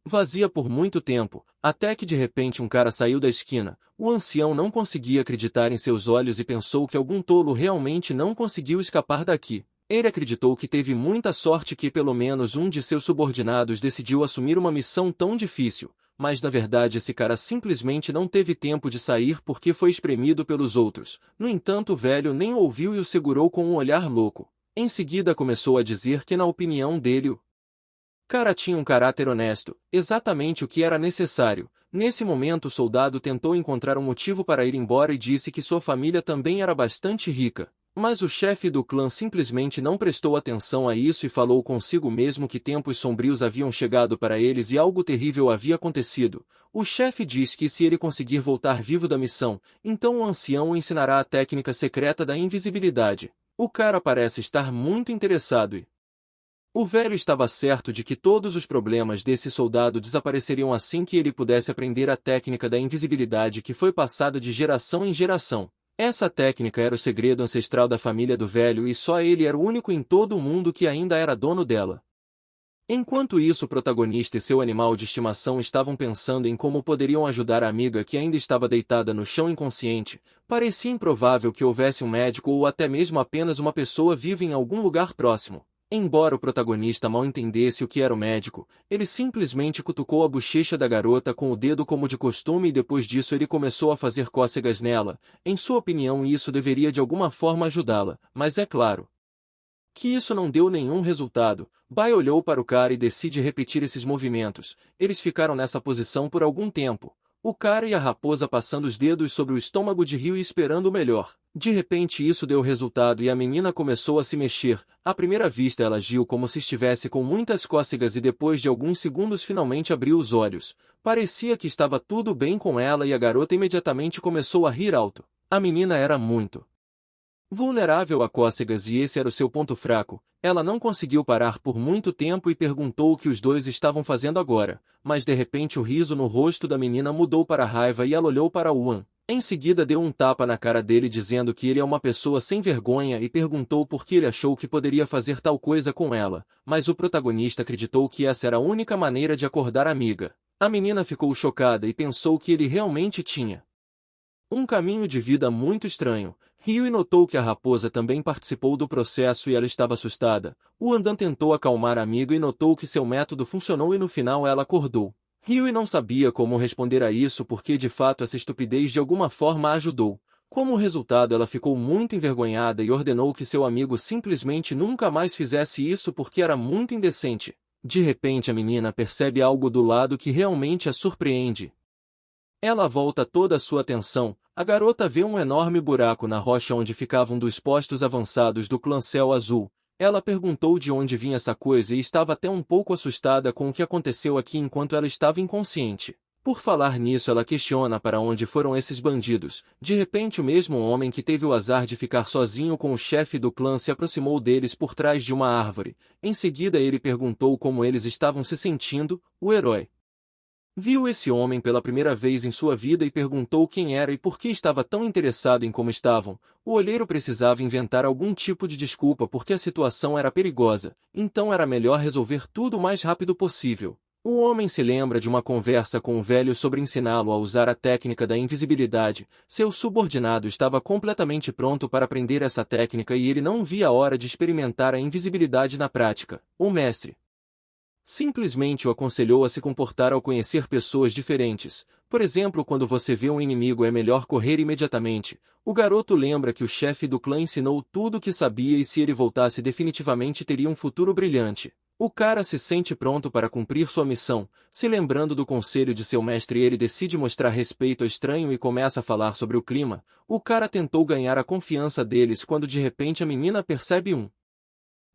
vazia por muito tempo, até que de repente um cara saiu da esquina. O ancião não conseguia acreditar em seus olhos e pensou que algum tolo realmente não conseguiu escapar daqui. Ele acreditou que teve muita sorte que pelo menos um de seus subordinados decidiu assumir uma missão tão difícil, mas na verdade esse cara simplesmente não teve tempo de sair porque foi espremido pelos outros. No entanto o velho nem ouviu e o segurou com um olhar louco. Em seguida começou a dizer que na opinião dele o cara tinha um caráter honesto, exatamente o que era necessário. Nesse momento o soldado tentou encontrar um motivo para ir embora e disse que sua família também era bastante rica. Mas o chefe do clã simplesmente não prestou atenção a isso e falou consigo mesmo que tempos sombrios haviam chegado para eles e algo terrível havia acontecido. O chefe diz que se ele conseguir voltar vivo da missão, então o ancião o ensinará a técnica secreta da invisibilidade. O cara parece estar muito interessado e o velho estava certo de que todos os problemas desse soldado desapareceriam assim que ele pudesse aprender a técnica da invisibilidade que foi passada de geração em geração. Essa técnica era o segredo ancestral da família do velho e só ele era o único em todo o mundo que ainda era dono dela. Enquanto isso, o protagonista e seu animal de estimação estavam pensando em como poderiam ajudar a amiga que ainda estava deitada no chão inconsciente. Parecia improvável que houvesse um médico ou até mesmo apenas uma pessoa viva em algum lugar próximo. Embora o protagonista mal entendesse o que era o médico, ele simplesmente cutucou a bochecha da garota com o dedo como de costume e depois disso ele começou a fazer cócegas nela. Em sua opinião isso deveria de alguma forma ajudá-la, mas é claro que isso não deu nenhum resultado. Bai olhou para o cara e decide repetir esses movimentos. Eles ficaram nessa posição por algum tempo. O cara e a raposa passando os dedos sobre o estômago de Ryu e esperando o melhor. De repente isso deu resultado e a menina começou a se mexer. À primeira vista ela agiu como se estivesse com muitas cócegas e depois de alguns segundos finalmente abriu os olhos. Parecia que estava tudo bem com ela e a garota imediatamente começou a rir alto. A menina era muito vulnerável a cócegas e esse era o seu ponto fraco. Ela não conseguiu parar por muito tempo e perguntou o que os dois estavam fazendo agora, mas de repente o riso no rosto da menina mudou para raiva e ela olhou para Wan. Em seguida deu um tapa na cara dele dizendo que ele é uma pessoa sem vergonha e perguntou por que ele achou que poderia fazer tal coisa com ela, mas o protagonista acreditou que essa era a única maneira de acordar a amiga. A menina ficou chocada e pensou que ele realmente tinha um caminho de vida muito estranho. Ryu notou que a raposa também participou do processo e ela estava assustada. O Andan tentou acalmar a amiga e notou que seu método funcionou e no final ela acordou. Ryu não sabia como responder a isso porque de fato essa estupidez de alguma forma a ajudou. Como resultado, ela ficou muito envergonhada e ordenou que seu amigo simplesmente nunca mais fizesse isso porque era muito indecente. De repente a menina percebe algo do lado que realmente a surpreende. Ela volta toda a sua atenção. A garota vê um enorme buraco na rocha onde ficava um dos postos avançados do clã Céu Azul. Ela perguntou de onde vinha essa coisa e estava até um pouco assustada com o que aconteceu aqui enquanto ela estava inconsciente. Por falar nisso, ela questiona para onde foram esses bandidos. De repente, o mesmo homem que teve o azar de ficar sozinho com o chefe do clã se aproximou deles por trás de uma árvore. Em seguida, ele perguntou como eles estavam se sentindo. O herói viu esse homem pela primeira vez em sua vida e perguntou quem era e por que estava tão interessado em como estavam. O olheiro precisava inventar algum tipo de desculpa porque a situação era perigosa, então era melhor resolver tudo o mais rápido possível. O homem se lembra de uma conversa com o velho sobre ensiná-lo a usar a técnica da invisibilidade. Seu subordinado estava completamente pronto para aprender essa técnica e ele não via a hora de experimentar a invisibilidade na prática. O mestre simplesmente o aconselhou a se comportar ao conhecer pessoas diferentes. Por exemplo, quando você vê um inimigo é melhor correr imediatamente. O garoto lembra que o chefe do clã ensinou tudo o que sabia e se ele voltasse definitivamente teria um futuro brilhante. O cara se sente pronto para cumprir sua missão. Se lembrando do conselho de seu mestre, ele decide mostrar respeito ao estranho e começa a falar sobre o clima. O cara tentou ganhar a confiança deles quando de repente a menina percebe um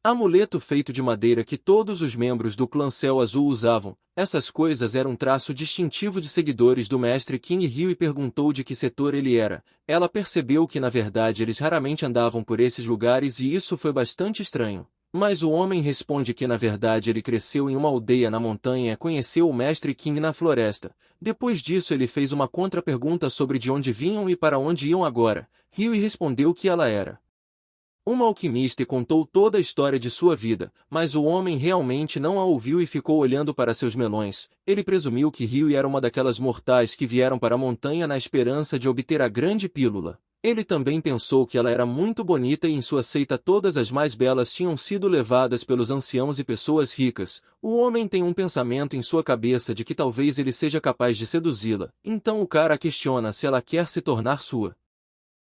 amuleto feito de madeira que todos os membros do clã Céu Azul usavam. Essas coisas eram um traço distintivo de seguidores do mestre King Ryu e perguntou de que setor ele era. Ela percebeu que na verdade eles raramente andavam por esses lugares e isso foi bastante estranho. Mas o homem responde que na verdade ele cresceu em uma aldeia na montanha e conheceu o mestre King na floresta. Depois disso ele fez uma contra-pergunta sobre de onde vinham e para onde iam agora. Ryu respondeu que ela era uma alquimista e contou toda a história de sua vida, mas o homem realmente não a ouviu e ficou olhando para seus melões. Ele presumiu que Ryu era uma daquelas mortais que vieram para a montanha na esperança de obter a grande pílula. Ele também pensou que ela era muito bonita e em sua seita todas as mais belas tinham sido levadas pelos anciãos e pessoas ricas. O homem tem um pensamento em sua cabeça de que talvez ele seja capaz de seduzi-la. Então o cara questiona se ela quer se tornar sua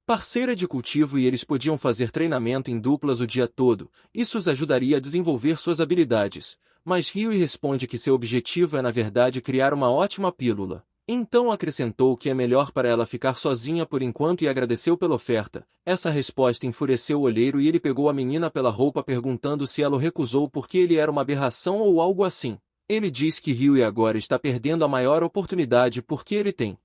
parceira de cultivo e eles podiam fazer treinamento em duplas o dia todo. Isso os ajudaria a desenvolver suas habilidades. Mas Ryu responde que seu objetivo é na verdade criar uma ótima pílula. Então acrescentou que é melhor para ela ficar sozinha por enquanto e agradeceu pela oferta. Essa resposta enfureceu o olheiro e ele pegou a menina pela roupa perguntando se ela o recusou porque ele era uma aberração ou algo assim. Ele diz que Ryu agora está perdendo a maior oportunidade porque ele tem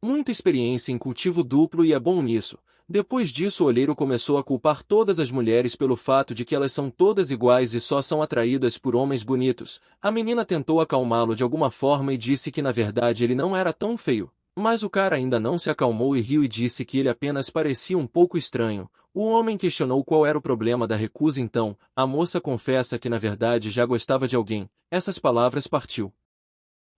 muita experiência em cultivo duplo e é bom nisso. Depois disso o olheiro começou a culpar todas as mulheres pelo fato de que elas são todas iguais e só são atraídas por homens bonitos. A menina tentou acalmá-lo de alguma forma e disse que na verdade ele não era tão feio. Mas o cara ainda não se acalmou e riu e disse que ele apenas parecia um pouco estranho. O homem questionou qual era o problema da recusa então. A moça confessa que na verdade já gostava de alguém. Essas palavras partiu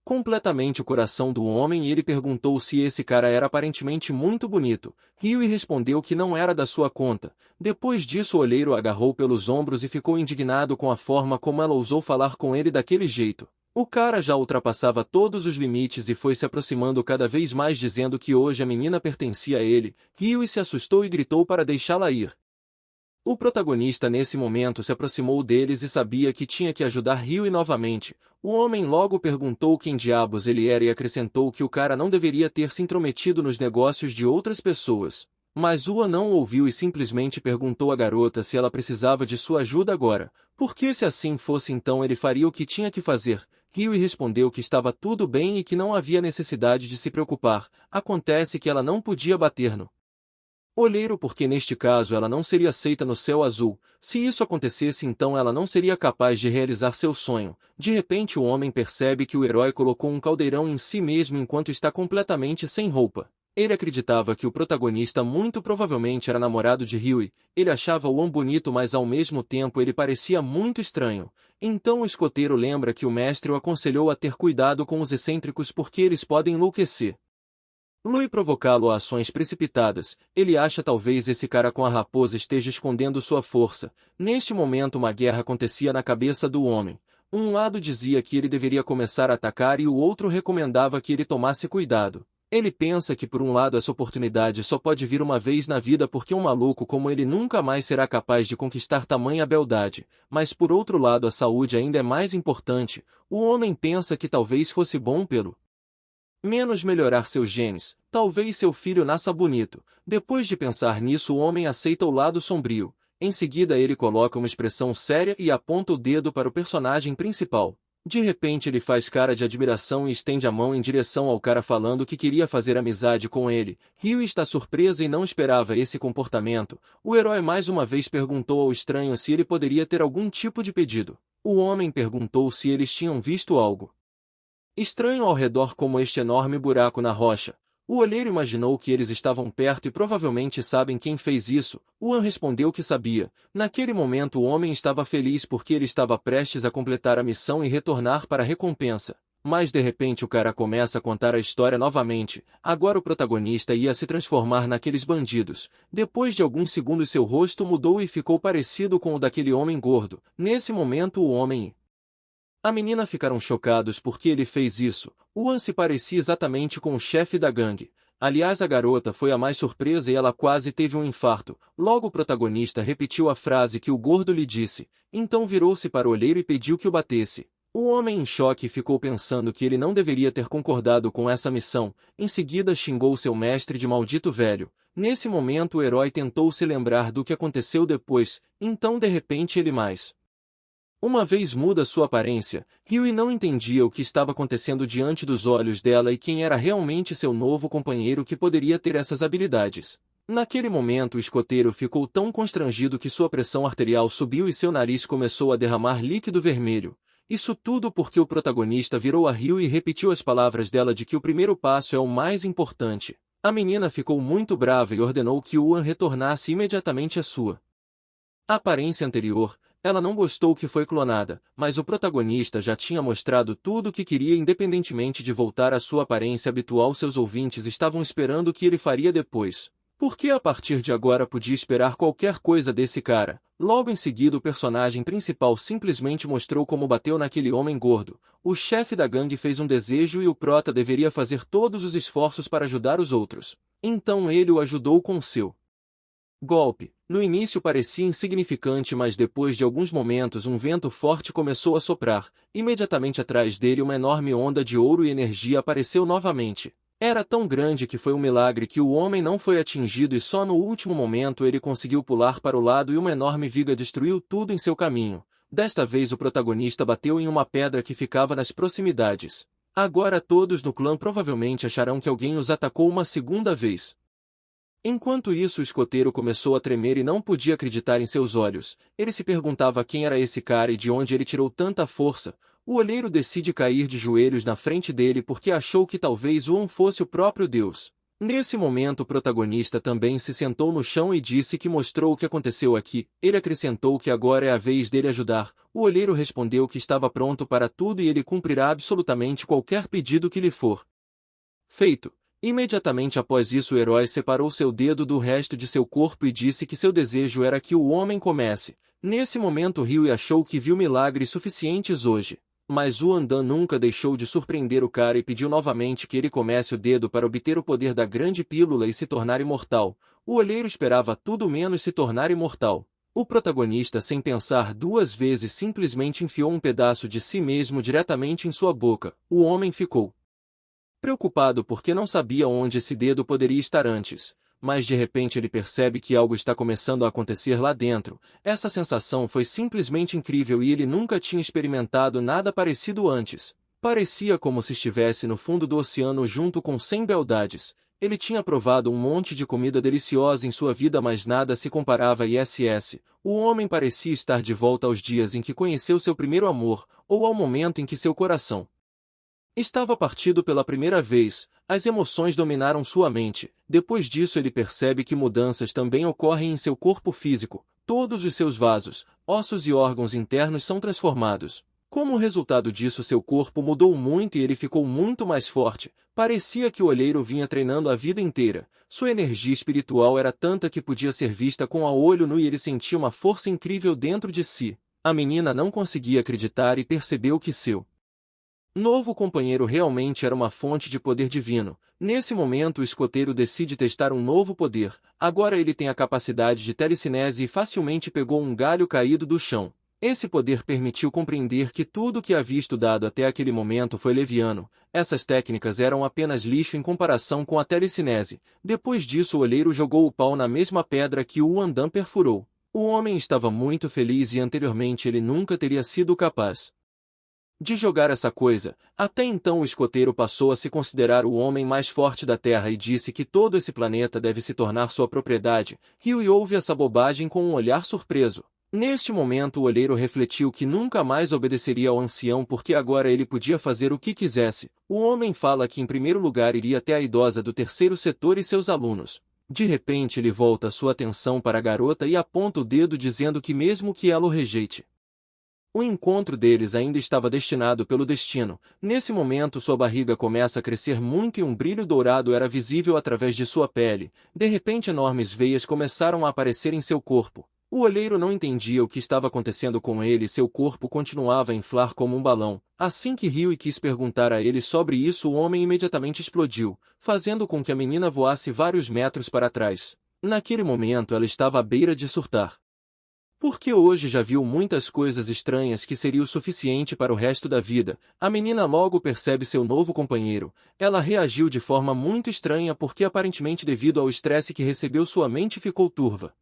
completamente o coração do homem e ele perguntou se esse cara era aparentemente muito bonito. Ryu respondeu que não era da sua conta. Depois disso o olheiro o agarrou pelos ombros e ficou indignado com a forma como ela ousou falar com ele daquele jeito. O cara já ultrapassava todos os limites e foi se aproximando cada vez mais dizendo que hoje a menina pertencia a ele. Ryu se assustou e gritou para deixá-la ir. O protagonista nesse momento se aproximou deles e sabia que tinha que ajudar Ryu novamente. O homem logo perguntou quem diabos ele era e acrescentou que o cara não deveria ter se intrometido nos negócios de outras pessoas. Mas Ua não ouviu e simplesmente perguntou à garota se ela precisava de sua ajuda agora, porque se assim fosse então ele faria o que tinha que fazer. Ryu respondeu que estava tudo bem e que não havia necessidade de se preocupar. Acontece que ela não podia bater no olheiro porque neste caso ela não seria aceita no Céu Azul. Se isso acontecesse então ela não seria capaz de realizar seu sonho. De repente o homem percebe que o herói colocou um caldeirão em si mesmo enquanto está completamente sem roupa. Ele acreditava que o protagonista muito provavelmente era namorado de Ryu. Ele achava o bonito mas ao mesmo tempo ele parecia muito estranho. Então o escoteiro lembra que o mestre o aconselhou a ter cuidado com os excêntricos porque eles podem enlouquecer e provocá-lo a ações precipitadas. Ele acha talvez esse cara com a raposa esteja escondendo sua força. Neste momento uma guerra acontecia na cabeça do homem. Um lado dizia que ele deveria começar a atacar e o outro recomendava que ele tomasse cuidado. Ele pensa que por um lado essa oportunidade só pode vir uma vez na vida porque um maluco como ele nunca mais será capaz de conquistar tamanha beldade, mas por outro lado a saúde ainda é mais importante. O homem pensa que talvez fosse bom pelo menos melhorar seus genes, talvez seu filho nasça bonito. Depois de pensar nisso o homem aceita o lado sombrio. Em seguida ele coloca uma expressão séria e aponta o dedo para o personagem principal. De repente ele faz cara de admiração e estende a mão em direção ao cara falando que queria fazer amizade com ele. Ryu está surpresa e não esperava esse comportamento. O herói mais uma vez perguntou ao estranho se ele poderia ter algum tipo de pedido. O homem perguntou se eles tinham visto algo estranho ao redor como este enorme buraco na rocha. O olheiro imaginou que eles estavam perto e provavelmente sabem quem fez isso. Wan respondeu que sabia. Naquele momento o homem estava feliz porque ele estava prestes a completar a missão e retornar para a recompensa. Mas de repente o cara começa a contar a história novamente. Agora o protagonista ia se transformar naqueles bandidos. Depois de alguns segundos seu rosto mudou e ficou parecido com o daquele homem gordo. Nesse momento o homem e a menina ficaram chocados porque ele fez isso. Wan se parecia exatamente com o chefe da gangue. Aliás, a garota foi a mais surpresa e ela quase teve um infarto. Logo o protagonista repetiu a frase que o gordo lhe disse. Então virou-se para o olheiro e pediu que o batesse. O homem em choque ficou pensando que ele não deveria ter concordado com essa missão. Em seguida xingou seu mestre de maldito velho. Nesse momento o herói tentou se lembrar do que aconteceu depois. Então de repente ele mais uma vez muda sua aparência. Ryui não entendia o que estava acontecendo diante dos olhos dela e quem era realmente seu novo companheiro que poderia ter essas habilidades. Naquele momento o escoteiro ficou tão constrangido que sua pressão arterial subiu e seu nariz começou a derramar líquido vermelho. Isso tudo porque o protagonista virou a Ryui e repetiu as palavras dela de que o primeiro passo é o mais importante. A menina ficou muito brava e ordenou que Wan retornasse imediatamente à sua aparência anterior. Ela não gostou que foi clonada, mas o protagonista já tinha mostrado tudo o que queria independentemente de voltar à sua aparência habitual. Seus ouvintes estavam esperando o que ele faria depois. Porque a partir de agora podia esperar qualquer coisa desse cara. Logo em seguida o personagem principal simplesmente mostrou como bateu naquele homem gordo. O chefe da gangue fez um desejo e o prota deveria fazer todos os esforços para ajudar os outros. Então ele o ajudou com seu golpe. No início parecia insignificante, mas depois de alguns momentos um vento forte começou a soprar. Imediatamente atrás dele uma enorme onda de ouro e energia apareceu novamente. Era tão grande que foi um milagre que o homem não foi atingido e só no último momento ele conseguiu pular para o lado e uma enorme viga destruiu tudo em seu caminho. Desta vez o protagonista bateu em uma pedra que ficava nas proximidades. Agora todos no clã provavelmente acharão que alguém os atacou uma segunda vez. Enquanto isso o escoteiro começou a tremer e não podia acreditar em seus olhos. Ele se perguntava quem era esse cara e de onde ele tirou tanta força. O olheiro decide cair de joelhos na frente dele porque achou que talvez Wan fosse o próprio Deus. Nesse momento o protagonista também se sentou no chão e disse que mostrou o que aconteceu aqui. Ele acrescentou que agora é a vez dele ajudar. O olheiro respondeu que estava pronto para tudo e ele cumprirá absolutamente qualquer pedido que lhe for feito. Imediatamente após isso o herói separou seu dedo do resto de seu corpo e disse que seu desejo era que o homem comece. Nesse momento Ryui achou que viu milagres suficientes hoje. Mas o Andan nunca deixou de surpreender o cara e pediu novamente que ele comece o dedo para obter o poder da grande pílula e se tornar imortal. O olheiro esperava tudo menos se tornar imortal. O protagonista, sem pensar duas vezes, simplesmente enfiou um pedaço de si mesmo diretamente em sua boca. O homem ficou preocupado porque não sabia onde esse dedo poderia estar antes, mas de repente ele percebe que algo está começando a acontecer lá dentro. Essa sensação foi simplesmente incrível e ele nunca tinha experimentado nada parecido antes. Parecia como se estivesse no fundo do oceano junto com 100 beldades. Ele tinha provado um monte de comida deliciosa em sua vida, mas nada se comparava a ISS. O homem parecia estar de volta aos dias em que conheceu seu primeiro amor, ou ao momento em que seu coração estava partido pela primeira vez. As emoções dominaram sua mente. Depois disso ele percebe que mudanças também ocorrem em seu corpo físico. Todos os seus vasos, ossos e órgãos internos são transformados. Como resultado disso seu corpo mudou muito e ele ficou muito mais forte. Parecia que o olheiro vinha treinando a vida inteira. Sua energia espiritual era tanta que podia ser vista com a olho nu e ele sentia uma força incrível dentro de si. A menina não conseguia acreditar e percebeu que seu Novo companheiro realmente era uma fonte de poder divino. Nesse momento o escoteiro decide testar um novo poder. Agora ele tem a capacidade de telecinese e facilmente pegou um galho caído do chão. Esse poder permitiu compreender que tudo que havia estudado até aquele momento foi leviano. Essas técnicas eram apenas lixo em comparação com a telecinese. Depois disso o olheiro jogou o pau na mesma pedra que o Andam perfurou. O homem estava muito feliz e anteriormente ele nunca teria sido capaz de jogar essa coisa. Até então o escoteiro passou a se considerar o homem mais forte da Terra e disse que todo esse planeta deve se tornar sua propriedade. Huey ouve essa bobagem com um olhar surpreso. Neste momento o olheiro refletiu que nunca mais obedeceria ao ancião porque agora ele podia fazer o que quisesse. O homem fala que em primeiro lugar iria até a idosa do terceiro setor e seus alunos. De repente ele volta sua atenção para a garota e aponta o dedo dizendo que mesmo que ela o rejeite, o encontro deles ainda estava destinado pelo destino. Nesse momento sua barriga começa a crescer muito e um brilho dourado era visível através de sua pele. De repente enormes veias começaram a aparecer em seu corpo. O olheiro não entendia o que estava acontecendo com ele e seu corpo continuava a inflar como um balão. Assim que Huey quis perguntar a ele sobre isso, o homem imediatamente explodiu, fazendo com que a menina voasse vários metros para trás. Naquele momento ela estava à beira de surtar. Porque hoje já viu muitas coisas estranhas que seria o suficiente para o resto da vida. A menina logo percebe seu novo companheiro. Ela reagiu de forma muito estranha porque aparentemente devido ao estresse que recebeu sua mente ficou turva.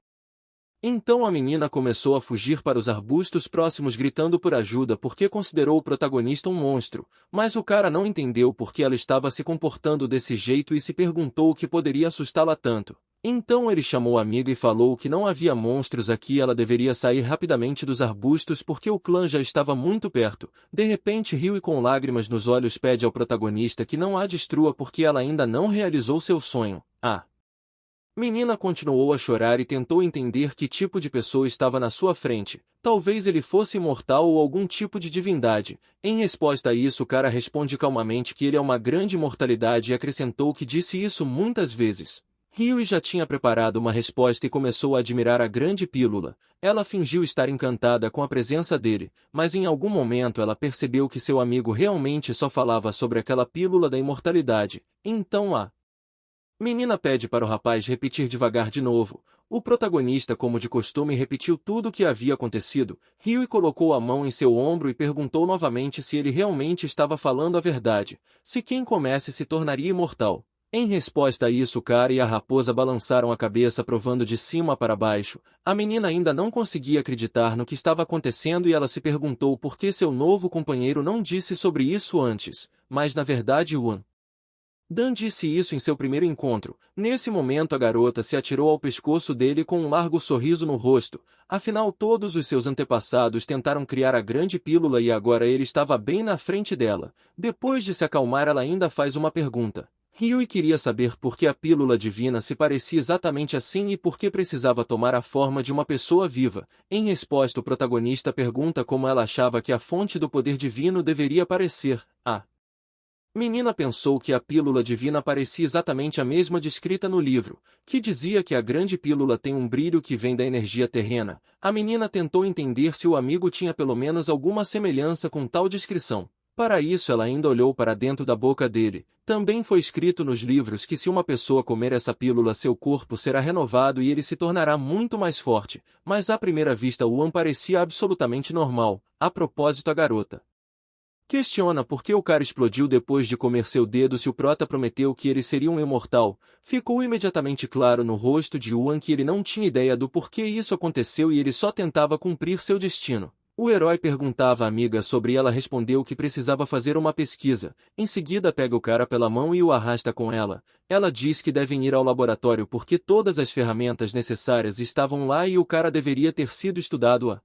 Então a menina começou a fugir para os arbustos próximos gritando por ajuda porque considerou o protagonista um monstro, mas o cara não entendeu por que ela estava se comportando desse jeito e se perguntou o que poderia assustá-la tanto. Então ele chamou a amiga e falou que não havia monstros aqui e ela deveria sair rapidamente dos arbustos porque o clã já estava muito perto. De repente Huey com lágrimas nos olhos pede ao protagonista que não a destrua porque ela ainda não realizou seu sonho. A menina continuou a chorar e tentou entender que tipo de pessoa estava na sua frente. Talvez ele fosse imortal ou algum tipo de divindade. Em resposta a isso o cara responde calmamente que ele é uma grande imortalidade e acrescentou que disse isso muitas vezes. Huey já tinha preparado uma resposta e começou a admirar a grande pílula. Ela fingiu estar encantada com a presença dele, mas em algum momento ela percebeu que seu amigo realmente só falava sobre aquela pílula da imortalidade. Então a menina pede para o rapaz repetir devagar de novo. O protagonista, como de costume, repetiu tudo o que havia acontecido. Huey colocou a mão em seu ombro e perguntou novamente se ele realmente estava falando a verdade, se quem comece se tornaria imortal. Em resposta a isso o cara e a raposa balançaram a cabeça provando de cima para baixo. A menina ainda não conseguia acreditar no que estava acontecendo e ela se perguntou por que seu novo companheiro não disse sobre isso antes, mas na verdade Dan disse isso em seu primeiro encontro. Nesse momento a garota se atirou ao pescoço dele com um largo sorriso no rosto. Afinal todos os seus antepassados tentaram criar a grande pílula e agora ele estava bem na frente dela. Depois de se acalmar ela ainda faz uma pergunta. Huey queria saber por que a pílula divina se parecia exatamente assim e por que precisava tomar a forma de uma pessoa viva. Em resposta o protagonista pergunta como ela achava que a fonte do poder divino deveria parecer. A menina pensou que a pílula divina parecia exatamente a mesma descrita no livro, que dizia que a grande pílula tem um brilho que vem da energia terrena. A menina tentou entender se o amigo tinha pelo menos alguma semelhança com tal descrição. Para isso ela ainda olhou para dentro da boca dele. Também foi escrito nos livros que se uma pessoa comer essa pílula seu corpo será renovado e ele se tornará muito mais forte. Mas à primeira vista parecia absolutamente normal. A propósito a garota questiona por que o cara explodiu depois de comer seu dedo se o prota prometeu que ele seria um imortal. Ficou imediatamente claro no rosto de que ele não tinha ideia do porquê isso aconteceu e ele só tentava cumprir seu destino. O herói perguntava à amiga sobre e ela respondeu que precisava fazer uma pesquisa. Em seguida pega o cara pela mão e o arrasta com ela. Ela diz que devem ir ao laboratório porque todas as ferramentas necessárias estavam lá e o cara deveria ter sido estudado a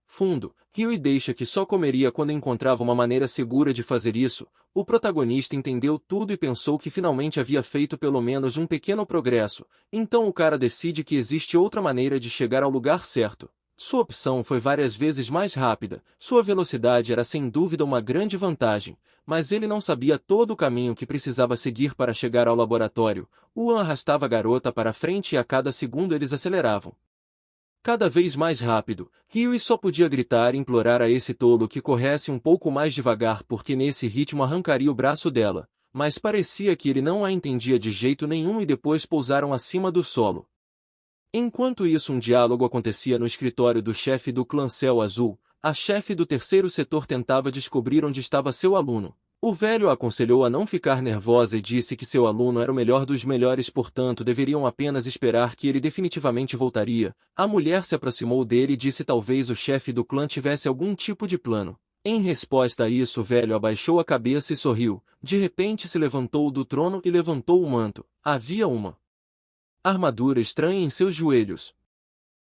fundo. Huey deixa que só comeria quando encontrava uma maneira segura de fazer isso. O protagonista entendeu tudo e pensou que finalmente havia feito pelo menos um pequeno progresso. Então o cara decide que existe outra maneira de chegar ao lugar certo. Sua opção foi várias vezes mais rápida, sua velocidade era sem dúvida uma grande vantagem, mas ele não sabia todo o caminho que precisava seguir para chegar ao laboratório. Arrastava a garota para frente e a cada segundo eles aceleravam. Cada vez mais rápido, riu e só podia gritar e implorar a esse tolo que corresse um pouco mais devagar porque nesse ritmo arrancaria o braço dela, mas parecia que ele não a entendia de jeito nenhum e depois pousaram acima do solo. Enquanto isso, um diálogo acontecia no escritório do chefe do clã Céu Azul. A chefe do terceiro setor tentava descobrir onde estava seu aluno. O velho a aconselhou a não ficar nervosa e disse que seu aluno era o melhor dos melhores, portanto deveriam apenas esperar que ele definitivamente voltaria. A mulher se aproximou dele e disse talvez o chefe do clã tivesse algum tipo de plano. Em resposta a isso, o velho abaixou a cabeça e sorriu. De repente se levantou do trono e levantou o manto. Havia uma armadura estranha em seus joelhos.